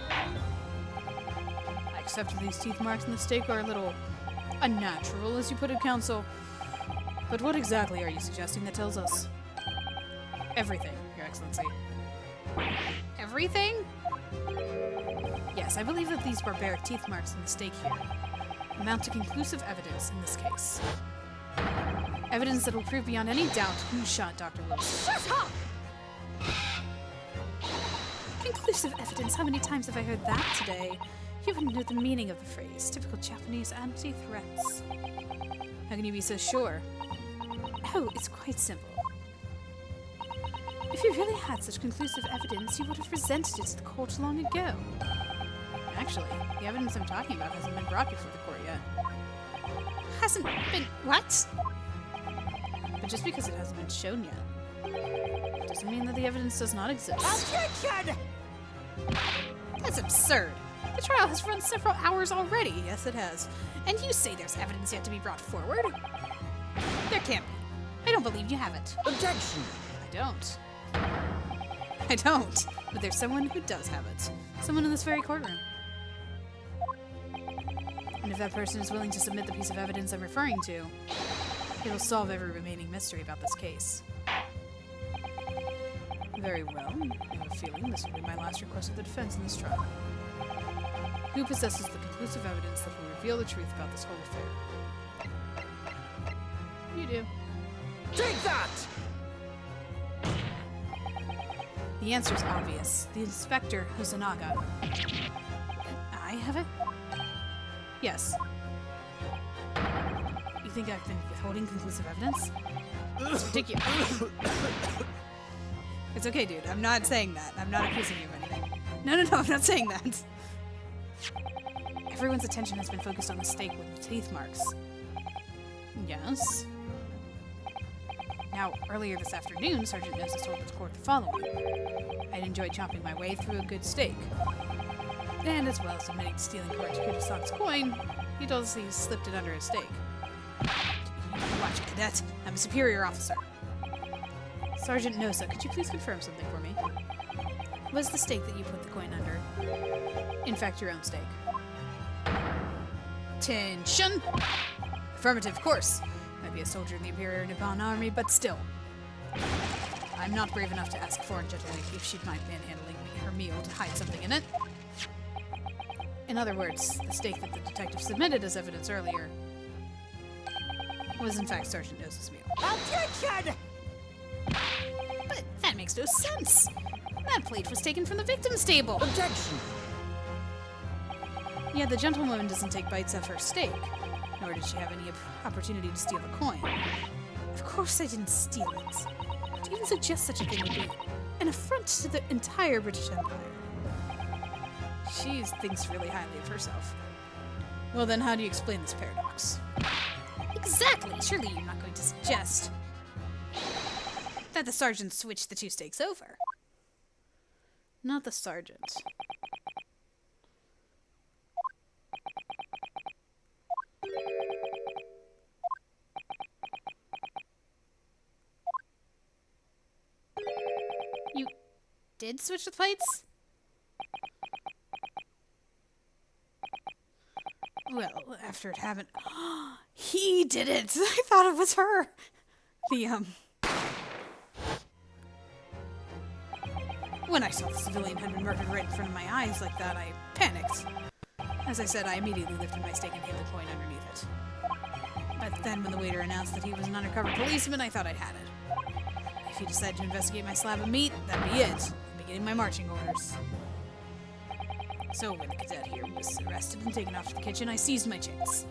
I accept that these teeth marks in the stake are a little unnatural, as you put it, Counsel. But what exactly are you suggesting that tells us? Everything, Your Excellency. Everything? Yes, I believe that these barbaric teeth marks in the stake here amount to conclusive evidence in this case. Evidence that will prove beyond any doubt who shot Dr. Wilson. Shut up! Conclusive evidence? How many times have I heard that today? You wouldn't know the meaning of the phrase. Typical Japanese anti-threats. How can you be so sure? Oh, it's quite simple. If you really had such conclusive evidence, you would have presented it to the court long ago. Actually, the evidence I'm talking about hasn't been brought before the court yet. Hasn't been... what? But just because it hasn't been shown yet, doesn't mean that the evidence does not exist. Objection! That's absurd. The trial has run several hours already. Yes, it has. And you say there's evidence yet to be brought forward? There can't be. I don't believe you have it. Objection! I don't. But there's someone who does have it. Someone in this very courtroom. And if that person is willing to submit the piece of evidence I'm referring to, it'll solve every remaining mystery about this case. Very well. I have a feeling this will be my last request of the defense in this trial. Who possesses the conclusive evidence that will reveal the truth about this whole affair? You do. Take that! The answer is obvious. The Inspector Hosonaga. I have it? Yes. You think I've been withholding conclusive evidence? It's ridiculous. It's okay, dude. I'm not saying that. I'm not accusing you of anything. No, I'm not saying that. Everyone's attention has been focused on the stake with the teeth marks. Yes. Now, earlier this afternoon, Sergeant Gnosis told the court the following. I'd enjoyed chopping my way through a good steak. And as well as admitting to stealing Kurtasak's coin, he told us he slipped it under his steak. Watch, cadet. I'm a superior officer. Sergeant Nosa, could you please confirm something for me? Was the stake that you put the coin under, in fact, your own stake? Tension! Affirmative, of course. Might be a soldier in the Imperial Nippon Army, but still. I'm not brave enough to ask foreign gentlewoman if she'd mind manhandling her meal to hide something in it. In other words, the stake that the detective submitted as evidence earlier was in fact Sergeant Nose's meal. Objection! But that makes no sense! That plate was taken from the victim's table! Objection! Yeah, the gentlewoman doesn't take bites of her steak, nor did she have any opportunity to steal the coin. Of course I didn't steal it. To even suggest such a thing would be an affront to the entire British Empire. She thinks really highly of herself. Well then, how do you explain this paradox? Exactly! Surely you're not going to suggest that the sergeant switched the two stakes over. Not the sergeant. You did switch the plates? Well, after it happened... He did it! I thought it was her! When I saw the civilian had been murdered right in front of my eyes like that, I panicked. As I said, I immediately lifted my stake and hid the coin underneath it. But then when the waiter announced that he was an undercover policeman, I thought I'd had it. If he decided to investigate my slab of meat, that'd be it. I'd be getting my marching orders. So when the cadet here was arrested and taken off to the kitchen, I seized my chance.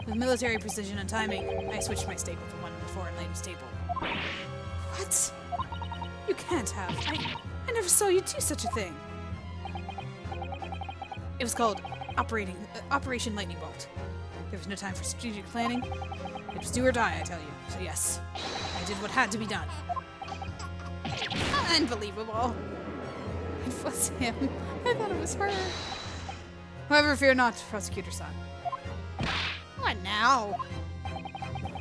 With military precision and timing, I switched my stake with the one on the foreign lady's table. What? You can't have. I never saw you do such a thing. It was called Operation Lightning Bolt. There was no time for strategic planning. It was do or die, I tell you. So yes, I did what had to be done. Unbelievable. It was him. I thought it was her. However, fear not, Prosecutor-san. What now?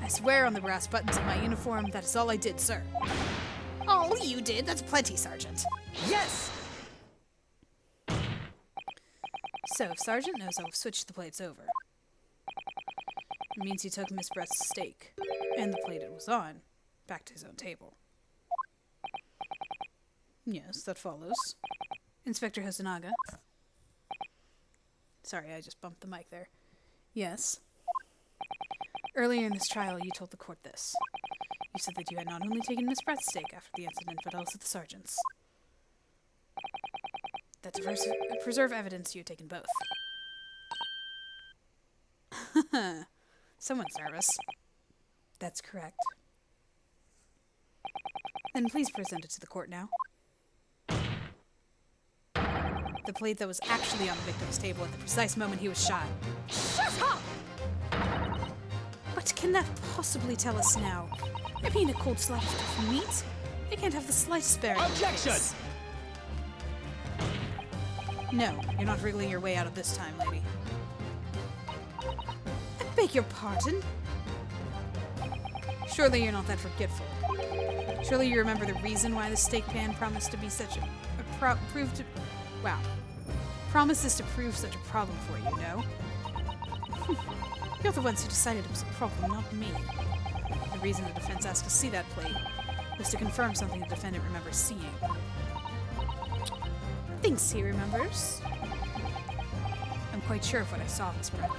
I swear on the brass buttons of my uniform, that is all I did, sir. All you did? That's plenty, Sergeant. Yes! So, if Sergeant knows I'll switch the plates over. It means he took Miss Brett's steak, and the plate it was on, back to his own table. Yes, that follows. Inspector Hosonaga. Sorry, I just bumped the mic there. Yes. Earlier in this trial, you told the court this. You said that you had not only taken Miss Brett's steak after the incident, but also the sergeant's. That to preserve evidence, you had taken both. Someone's nervous. That's correct. Then please present it to the court now. The plate that was actually on the victim's table at the precise moment he was shot. Shut up! What can that possibly tell us now? I mean, a cold slice of meat? I can't have the slightest bearing. Objection! No, you're not wriggling your way out of this time, lady. I beg your pardon? Surely you're not that forgetful. Surely you remember the reason why the steak pan promised to be such promises to prove such a problem for you, no? You're the ones who decided it was a problem, not me. The reason the defense asked to see that plate was to confirm something the defendant remembers seeing. Thinks he remembers. I'm quite sure of what I saw, Miss Brett.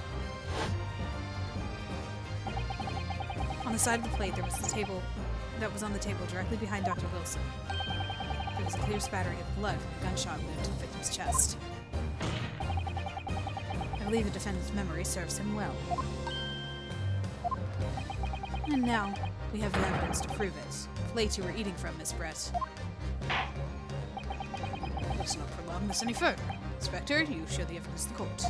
On the side of the plate, there was the table that was on the table directly behind Dr. Wilson. There was a clear spattering of blood from a gunshot wound to the victim's chest. I believe the defendant's memory serves him well. And now, we have the evidence to prove it. The plate you were eating from, Miss Brett. Let's not prolong this any further. Inspector, you show the evidence to the court.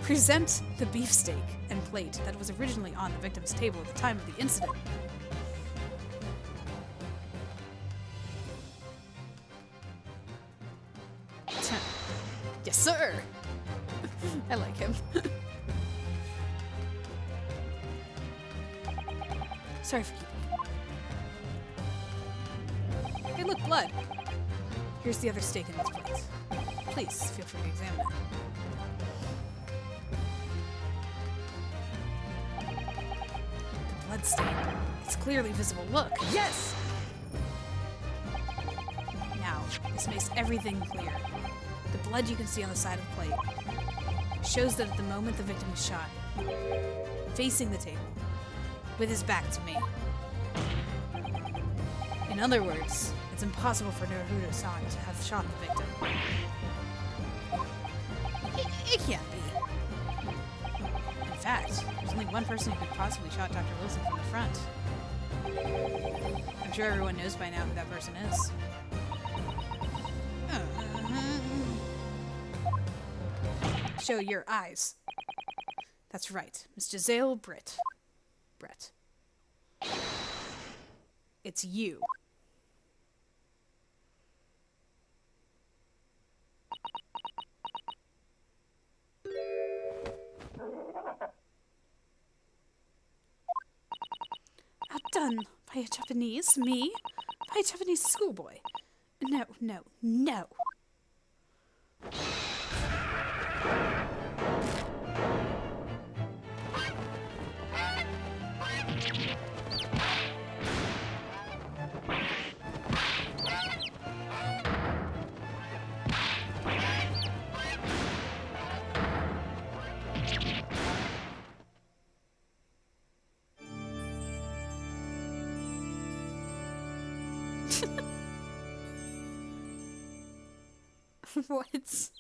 Present the beefsteak and plate that was originally on the victim's table at the time of the incident. Yes, sir! I like him. Sorry for keeping. Hey, look, blood. Here's the other steak in these plates. Please, feel free to examine it. The blood stain. It's clearly visible. Look! Yes! Now, this makes everything clear. The blood you can see on the side of the plate shows that at the moment the victim was shot, facing the table, with his back to me. In other words, it's impossible for Naruto-san to have shot the victim. It can't be. In fact, there's only one person who could possibly shot Dr. Wilson from the front. I'm sure everyone knows by now who that person is. Show your eyes. That's right, Miss Giselle Brett. It's you. Outdone by a Japanese? Me? By a Japanese schoolboy? No, no, no. What?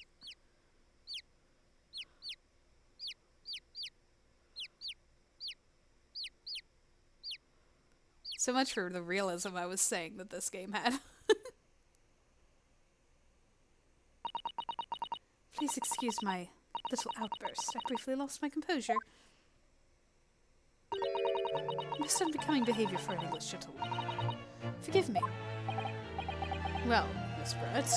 So much for the realism I was saying that this game had. Please excuse my little outburst, I briefly lost my composure. Most unbecoming behavior for an English gentleman. Forgive me. Well, Miss Brett,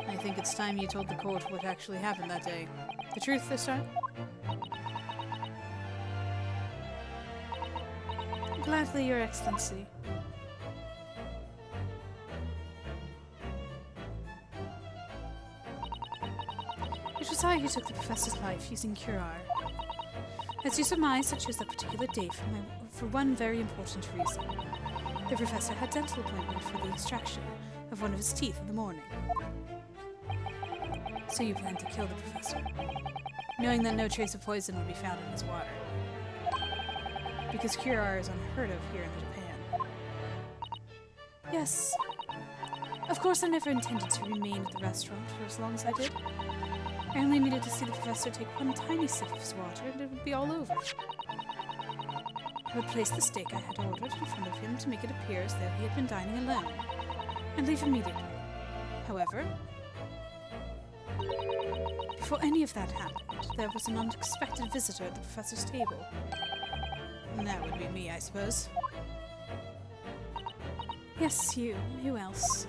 I think it's time you told the court what actually happened that day. The truth this time? Gladly, Your Excellency. It was I who took the professor's life using Curar. As you surmise, I chose that particular day for one very important reason. The professor had dental appointment for the extraction of one of his teeth in the morning. So you planned to kill the professor, knowing that no trace of poison would be found in his water. Because Curar is unheard of here in the Japan. Yes. Of course, I never intended to remain at the restaurant for as long as I did. I only needed to see the professor take one tiny sip of his water and it would be all over. I would place the steak I had ordered in front of him to make it appear as though he had been dining alone, and leave immediately. However, before any of that happened, there was an unexpected visitor at the professor's table. And that would be me, I suppose. Yes, you. Who else?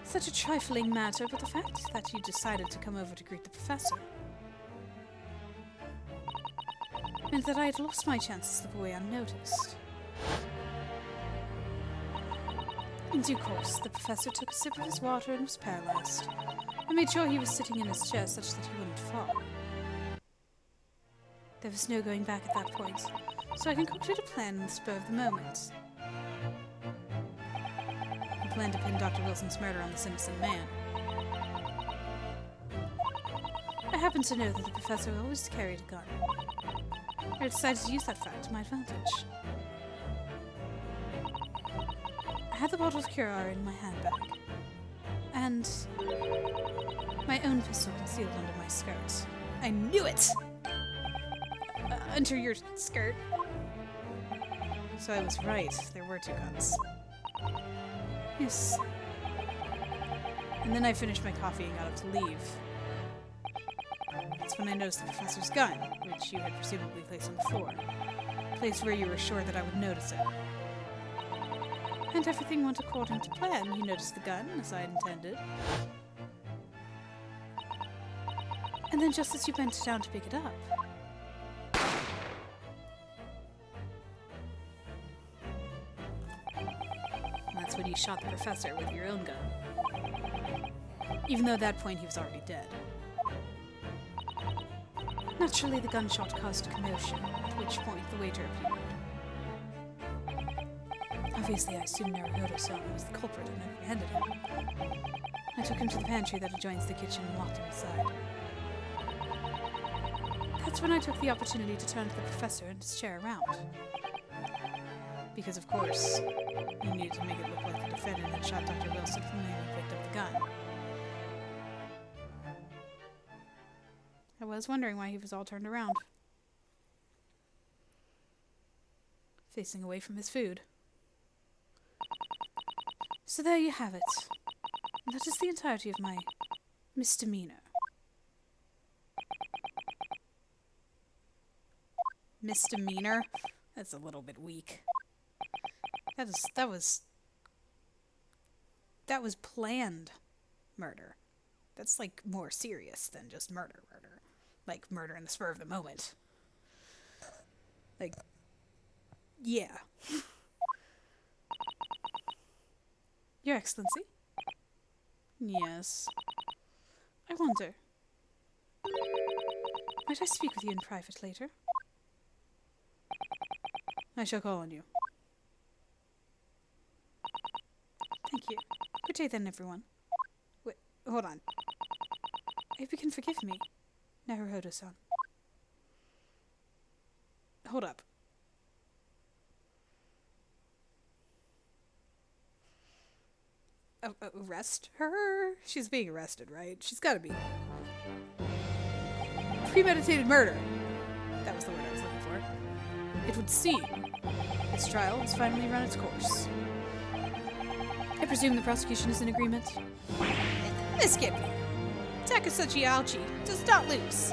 Such a trifling matter, but the fact that you decided to come over to greet the professor meant that I had lost my chance to slip away unnoticed. In due course, the professor took a sip of his water and was paralyzed. I made sure he was sitting in his chair such that he wouldn't fall. There was no going back at that point, so I concocted a plan on the spur of the moment. I planned to pin Dr. Wilson's murder on this innocent man. I happened to know that the professor always carried a gun. I decided to use that fact to my advantage. I had the bottle of Curar in my handbag, and my own pistol concealed under my skirt. I knew it! Under your skirt. So I was right, there were two guns. Yes. And then I finished my coffee and got up to leave. That's when I noticed the professor's gun, which you had presumably placed on the floor. A place where you were sure that I would notice it. And everything went according to plan. You noticed the gun, as I had intended. And then just as you bent down to pick it up, that's when you shot the professor with your own gun. Even though at that point he was already dead. Naturally, the gunshot caused a commotion, at which point the waiter appeared. Obviously, I assumed Naruhodo-san was the culprit and apprehended him. I took him to the pantry that adjoins the kitchen and locked him inside. That's when I took the opportunity to turn the professor and his chair around. Because, of course, you needed to make it look like the defendant had shot Dr. Wilson from there and picked up the gun. I was wondering why he was all turned around. Facing away from his food. So there you have it. That is the entirety of my misdemeanor. Misdemeanor? That's a little bit weak. That was planned murder. That's like more serious than just murder. Like murder in the spur of the moment. Like, yeah. Your Excellency? Yes. I wonder. Might I speak with you in private later? I shall call on you. Thank you. Good day then, everyone. Wait, hold on. I hope you can forgive me, Naruhodo-san. Hold up. Arrest her? She's being arrested, right? She's gotta be. Premeditated murder. That was the word I was looking for. It would seem this trial has finally run its course. I presume the prosecution is in agreement? This can't be. Takasuchi Aochi does not lose.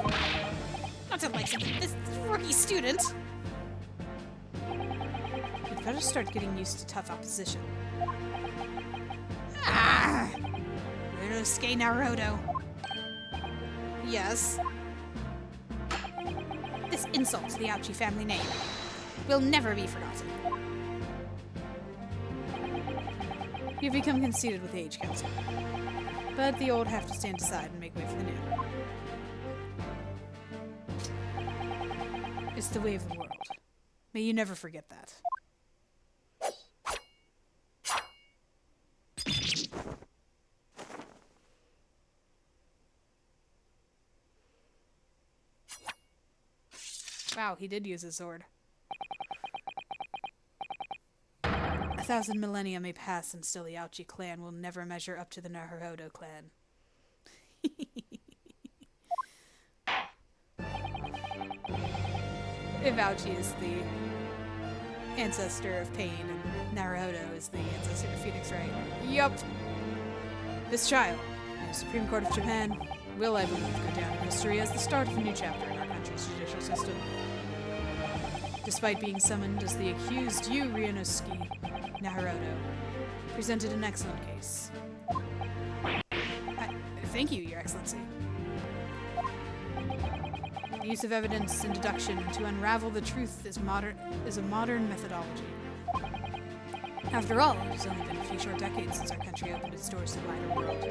Not to like this rookie student. You'd better start getting used to tough opposition. Ah! Ryunosuke Naruto. Yes. This insult to the Aochi family name will never be forgotten. You've become conceited with the age council. But the old have to stand aside and make way for the new. It's the way of the world. May you never forget that. Wow, he did use his sword. 1,000 millennia may pass and still the Aochi clan will never measure up to the Naruhodo clan. If Aochi is the ancestor of pain and Naruhodo is the ancestor of Phoenix, right? Yup! This trial, in the Supreme Court of Japan, will, I believe, go down in history as the start of a new chapter in our country's judicial system. Despite being summoned as the accused, you, Ryunosuke Naruhodo, presented an excellent case. Thank you, Your Excellency. The use of evidence and deduction to unravel the truth is a modern methodology. After all, it has only been a few short decades since our country opened its doors to the wider world.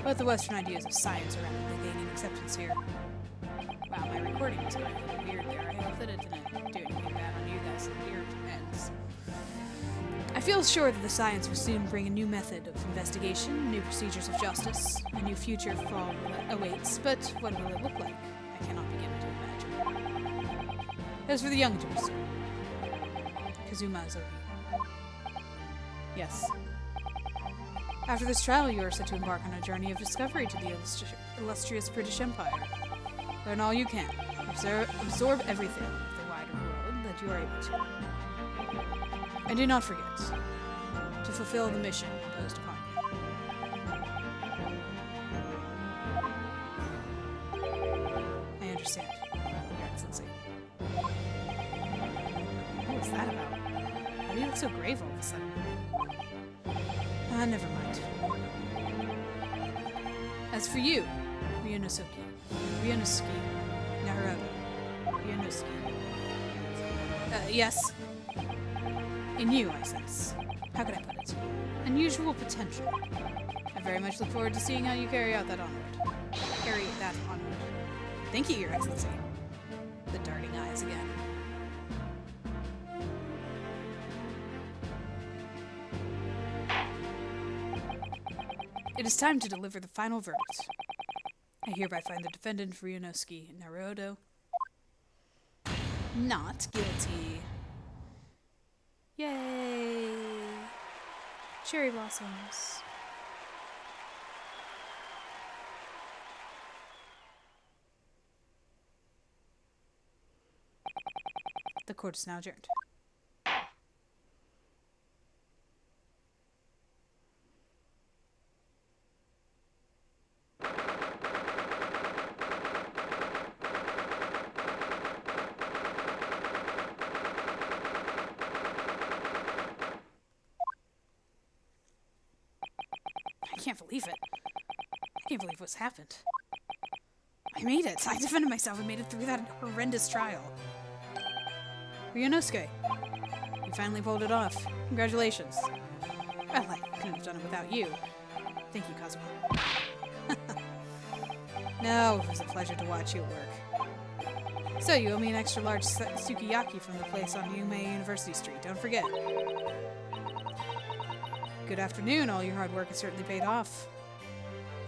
But the Western ideas of science are rapidly gaining acceptance here. Wow, my recording was going a little weird there. I hope that it didn't do anything bad on you guys' ear ends. I feel sure that the science will soon bring a new method of investigation, new procedures of justice, a new future for all awaits, but what will it look like? I cannot begin to imagine. As for the young to pursue, Kazuma Zobi. Yes. After this trial, you are set to embark on a journey of discovery to the illustrious British Empire. Learn all you can. Absorb everything of the wider world that you are able to. And do not forget to fulfill the mission imposed upon you. I understand, Your Excellency. What was that about? Why do you look so grave all of a sudden? Never mind. As for you, Ryunosuke Naruhodo. Ryunosuke. Yes. In you, I sense. How could I put it? Unusual potential. I very much look forward to seeing how you carry that onward. Thank you, Your Excellency. The darting eyes again. It is time to deliver the final verdict. I hereby find the defendant, Ryunosuke Naruhodo, not guilty. Yay! Cherry blossoms. The court is now adjourned. I can't believe it. I can't believe what's happened. I made it. I defended myself and made it through that horrendous trial. Ryunosuke, you finally pulled it off. Congratulations. Well, I couldn't have done it without you. Thank you, Kazuma. No, it was a pleasure to watch you work. So, you owe me an extra large sukiyaki from the place on Yume University Street. Don't forget. Good afternoon. All your hard work has certainly paid off.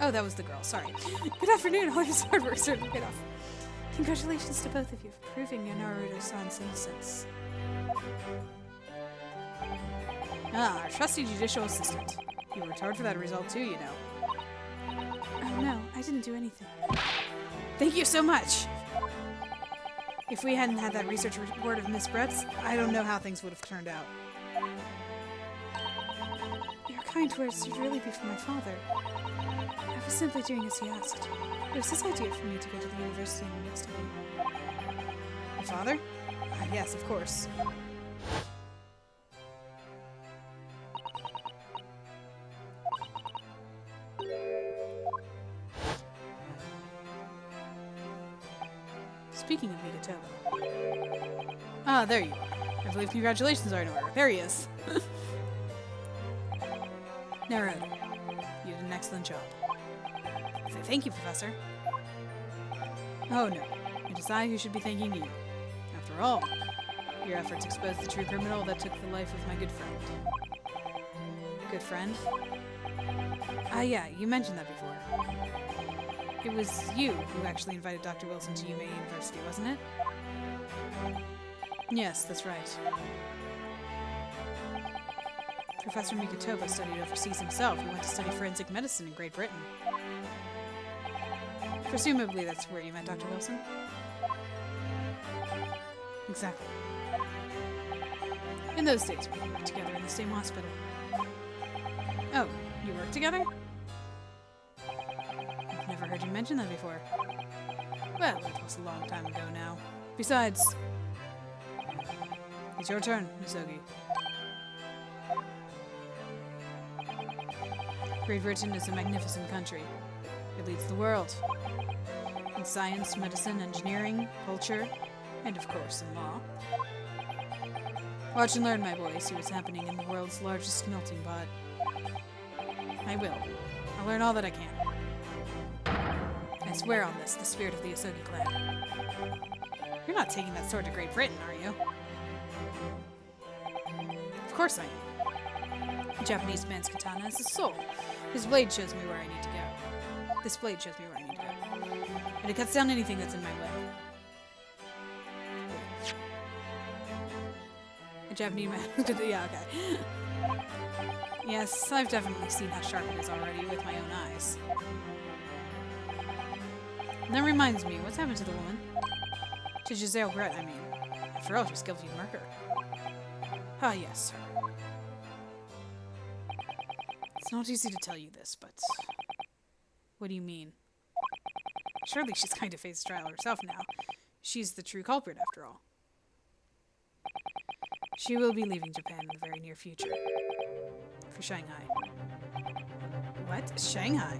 Oh, that was the girl. Sorry. Good afternoon. All your hard work certainly paid off. Congratulations to both of you for proving your Naruto-san's innocence. Ah, our trusty judicial assistant. You worked hard for that result too, you know. Oh no, I didn't do anything. Thank you so much! If we hadn't had that research report of Miss Brett's, I don't know how things would have turned out. Your kind words should really be from my father. simply doing as he asked. It was his idea for me to go to the university and study. Your father? Yes, of course. Speaking of Migatomo. Ah, there you are. I believe congratulations are in order. There he is. Naruto, you did an excellent job. Thank you, Professor. Oh no, it is I who should be thanking you. After all, your efforts exposed the true criminal that took the life of my good friend. Good friend? Ah yeah, you mentioned that before. It was you who actually invited Dr. Wilson to Yume University, wasn't it? Yes, that's right. Professor Migatomo studied overseas himself. He went to study forensic medicine in Great Britain. Presumably that's where you met Dr. Wilson? Exactly. In those days, we worked together in the same hospital. Oh, you work together? I've never heard you mention that before. Well, it was a long time ago now. Besides... It's your turn, Misogi. Great Britain is a magnificent country. It leads the world. In science, medicine, engineering, culture, and of course in law. Watch and learn, my boy. See what's happening in the world's largest melting pot. I will. I'll learn all that I can. I swear on this, the spirit of the Asogi clan. You're not taking that sword to Great Britain, are you? Of course I am. A Japanese man's katana is a soul. His blade shows me where I need to go. This blade shows me where I need to go. And it cuts down anything that's in my way. A Japanese man. Yeah, okay. Yes, I've definitely seen how sharp it is already with my own eyes. And that reminds me, what's happened to the woman? To Giselle Brett, I mean. After all, she's guilty of murder. Ah, yes, her. It's not easy to tell you this, but... What do you mean? Surely she's going to face trial herself now. She's the true culprit, after all. She will be leaving Japan in the very near future. For Shanghai. What? Shanghai?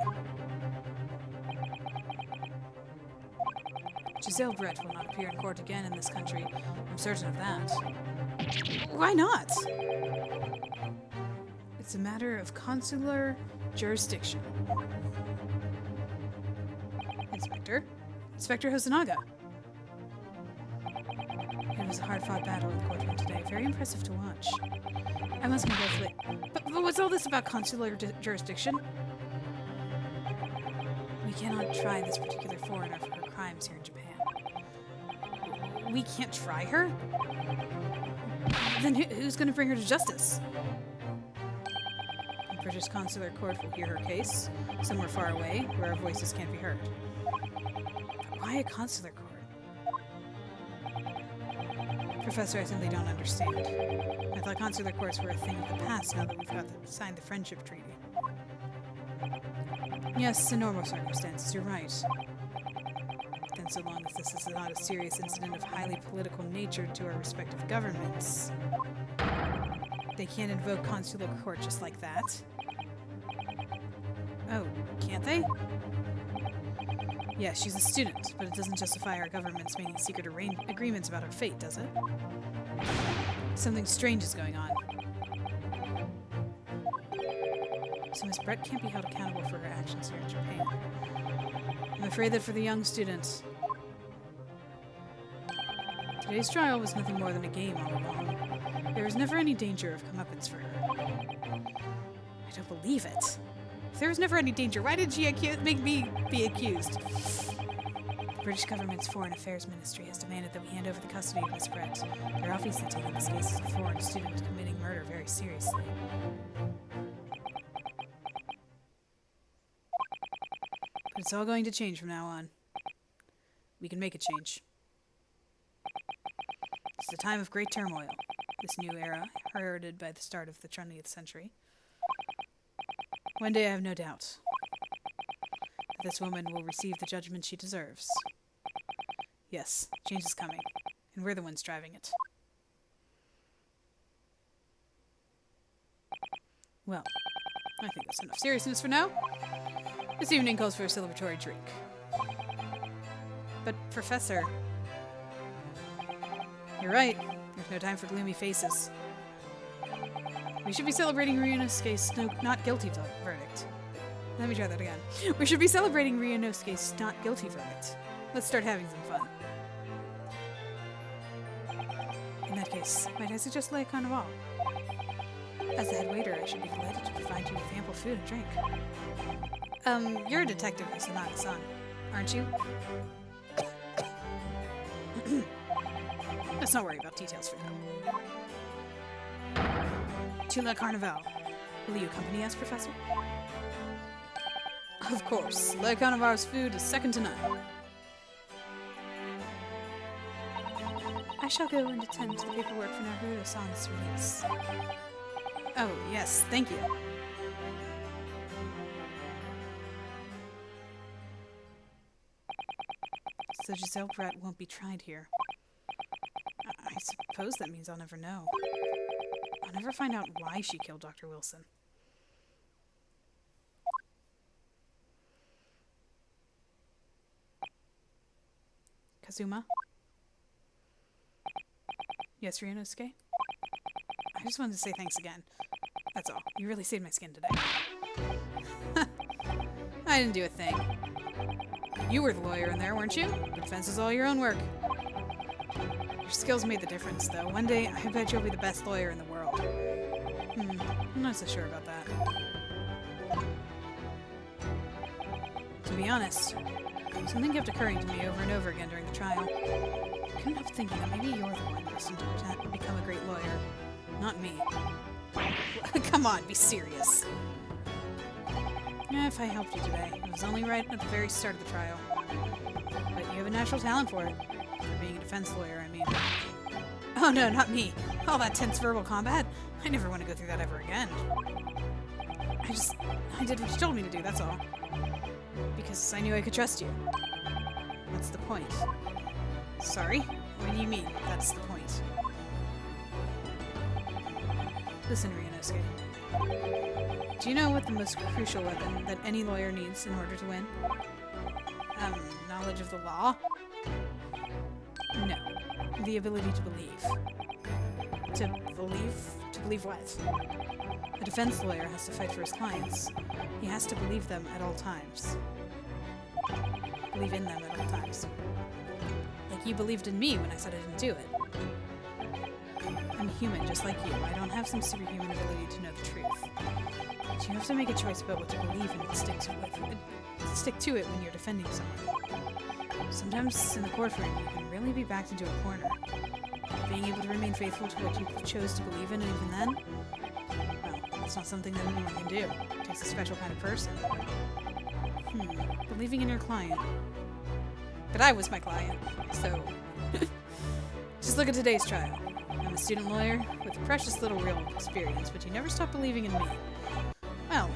Giselle Brett will not appear in court again in this country. I'm certain of that. Why not? It's a matter of consular jurisdiction. Inspector Hosonaga. It was a hard-fought battle in the courtroom today. Very impressive to watch. I must congratulate... But what's all this about consular jurisdiction? We cannot try this particular foreigner for her crimes here in Japan. We can't try her? Then who's going to bring her to justice? The British consular court will hear her case, somewhere far away, where our voices can't be heard. But why a consular court? Professor, I simply don't understand. I thought consular courts were a thing of the past now that we've signed the friendship treaty. Yes, in normal circumstances, you're right. Then so long as this is not a serious incident of highly political nature to our respective governments, they can't invoke consular court just like that. Oh, can't they? Yes, she's a student, but it doesn't justify our governments making secret agreements about her fate, does it? Something strange is going on. So Miss Brett can't be held accountable for her actions here in Japan. I'm afraid that for the young students, today's trial was nothing more than a game all along. There was never any danger of comeuppance for her. I don't believe it. If there was never any danger, why did she make me be accused? The British government's Foreign Affairs Ministry has demanded that we hand over the custody of Miss Brett. They're obviously taking this case as a foreign student committing murder very seriously. But it's all going to change from now on. We can make a change. It's a time of great turmoil, this new era, heralded by the start of the 20th century. One day, I have no doubt, that this woman will receive the judgment she deserves. Yes, change is coming, and we're the ones driving it. Well, I think that's enough seriousness for now. This evening calls for a celebratory drink. But, Professor... You're right. There's no time for gloomy faces. We should be celebrating Ryunosuke's not guilty verdict. Let me try that again. We should be celebrating Ryunosuke's not guilty verdict. Let's start having some fun. In that case, might I suggest Le Carnaval? As the head waiter, I should be delighted to provide you with ample food and drink. You're a detective, Sanada-san, aren't you? Let's not worry about details for now. To Le Carnaval. Will you accompany us, Professor? Of course. Le Carnaval's food is second to none. I shall go and attend to the paperwork for Naruto-san's release. Oh, yes, thank you. So Giselle Brett won't be tried here. I suppose that means I'll never know. I'll never find out why she killed Dr. Wilson. Kazuma? Yes, Ryunosuke? I just wanted to say thanks again. That's all. You really saved my skin today. I didn't do a thing. You were the lawyer in there, weren't you? The defense is all your own work. Your skills made the difference, though. One day, I bet you'll be the best lawyer in the world. I'm not so sure about that. To be honest, something kept occurring to me over and over again during the trial. I couldn't help thinking that maybe you're the one destined to become a great lawyer, not me. Come on, be serious. If I helped you today, it was only right at the very start of the trial. But you have a natural talent for it. For being a defense lawyer, I mean. Oh no, not me. All that tense verbal combat. I never want to go through that ever again. I did what you told me to do, that's all. Because I knew I could trust you. What's the point? Sorry? What do you mean, that's the point? Listen, Ryunosuke. Do you know what the most crucial weapon that any lawyer needs in order to win? Knowledge of the law? No. The ability to believe. To believe? To believe what? A defense lawyer has to fight for his clients. He has to believe them at all times. Believe in them at all times. Like you believed in me when I said I didn't do it. I'm human, just like you. I don't have some superhuman ability to know the truth. But you have to make a choice about what to believe in and stick to it when you're defending someone. Sometimes in the courtroom, you can really be backed into a corner. Being able to remain faithful to what you chose to believe in, and even then, well, it's not something that anyone can do. It takes a special kind of person. Believing in your client. But I was my client, so... Just look at today's trial. I'm a student lawyer with precious little real experience, but you never stopped believing in me. Well,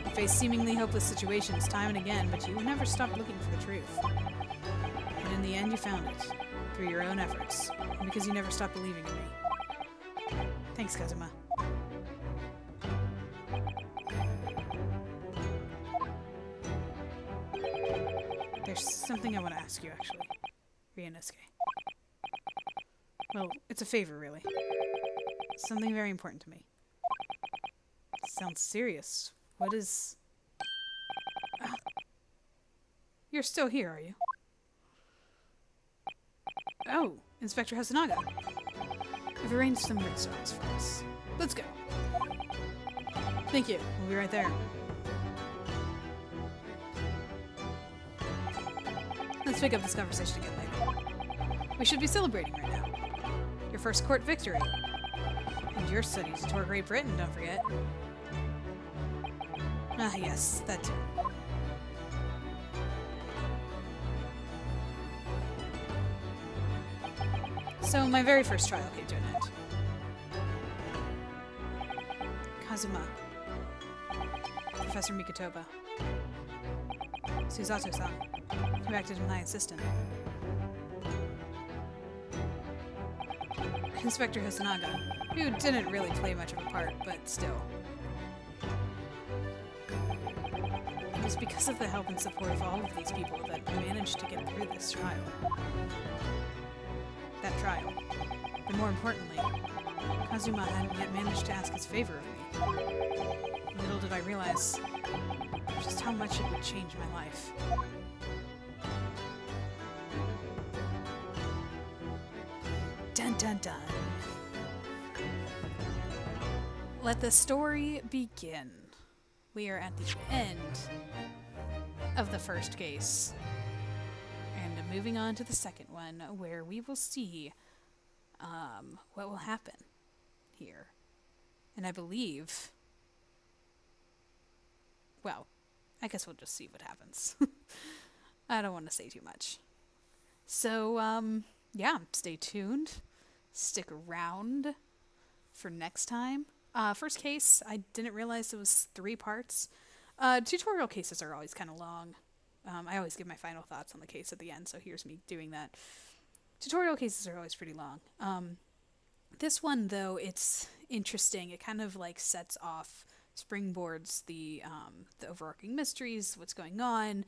I faced seemingly hopeless situations time and again, but you never stopped looking for the truth. And in the end, you found it. Through your own efforts. And because you never stopped believing in me. Thanks, Kazuma. There's something I want to ask you, actually. Ryunosuke. Well, it's a favor, really. Something very important to me. Sounds serious. What is... You're still here, are you? Oh, Inspector Hasanaga. I've arranged some restaurants for us. Let's go. Thank you. We'll be right there. Let's pick up this conversation again later. We should be celebrating right now. Your first court victory. And your studies tour Great Britain, don't forget. Ah, yes, that too. So, my very first trial came to an end. Kazuma. Professor Mikotoba. Suzato-san came back to my assistant. Inspector Hisanaga, who didn't really play much of a part, but still. It was because of the help and support of all of these people that I managed to get through this trial. That trial. But more importantly, Kazuma hadn't yet managed to ask his favor of me. Little did I realize just how much it would change my life. Dun dun dun. Let the story begin. We are at the end of the first case. And moving on to the second one, where we will see what will happen here. And I believe... well, I guess we'll just see what happens. I don't want to say too much. So, yeah, stay tuned. Stick around for next time. First case, I didn't realize it was 3 parts. Tutorial cases are always kind of long. I always give my final thoughts on the case at the end, so here's me doing that. Tutorial cases are always pretty long. This one, though, it's interesting. It kind of like sets off, springboards the overarching mysteries, what's going on.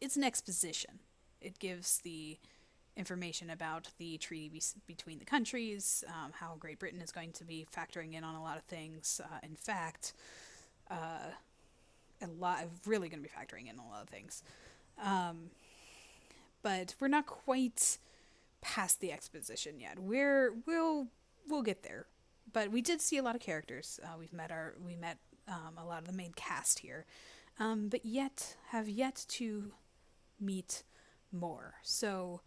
It's an exposition. It gives the information about the treaty between the countries, how Great Britain is going to be factoring in on a lot of things. In fact, really going to be factoring in a lot of things. But we're not quite past the exposition yet. We'll get there. But we did see a lot of characters. We met a lot of the main cast here, but have yet to meet more. So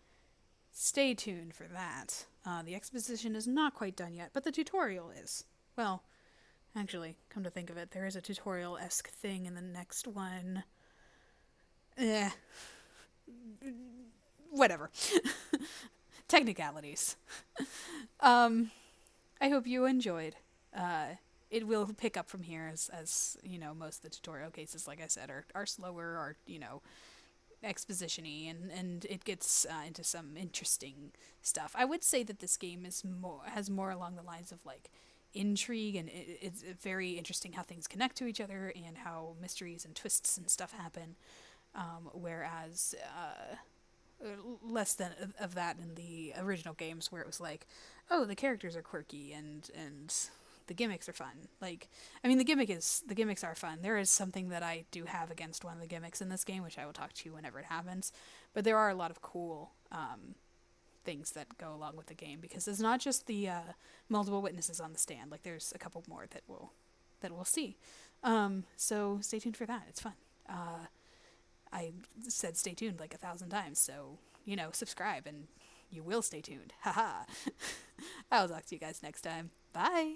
stay tuned for that. The exposition is not quite done yet, but the tutorial is. Well, actually, come to think of it, there is a tutorial-esque thing in the next one. Whatever. Technicalities. I hope you enjoyed. It will pick up from here as you know, most of the tutorial cases, like I said, are slower, are, you know, exposition-y, and it gets into some interesting stuff. I would say that this game has more along the lines of like intrigue, and it's very interesting how things connect to each other and how mysteries and twists and stuff happen. Whereas less than of that in the original games, where it was like, oh, the characters are quirky and the gimmicks are fun. Like, I mean, the gimmicks are fun. There is something that I do have against one of the gimmicks in this game, which I will talk to you whenever it happens. But there are a lot of cool things that go along with the game, because it's not just the multiple witnesses on the stand. Like, there's a couple more that we'll see. So stay tuned for that. It's fun. I said stay tuned like 1,000 times, so, you know, subscribe and you will stay tuned. Haha. I'll talk to you guys next time. Bye!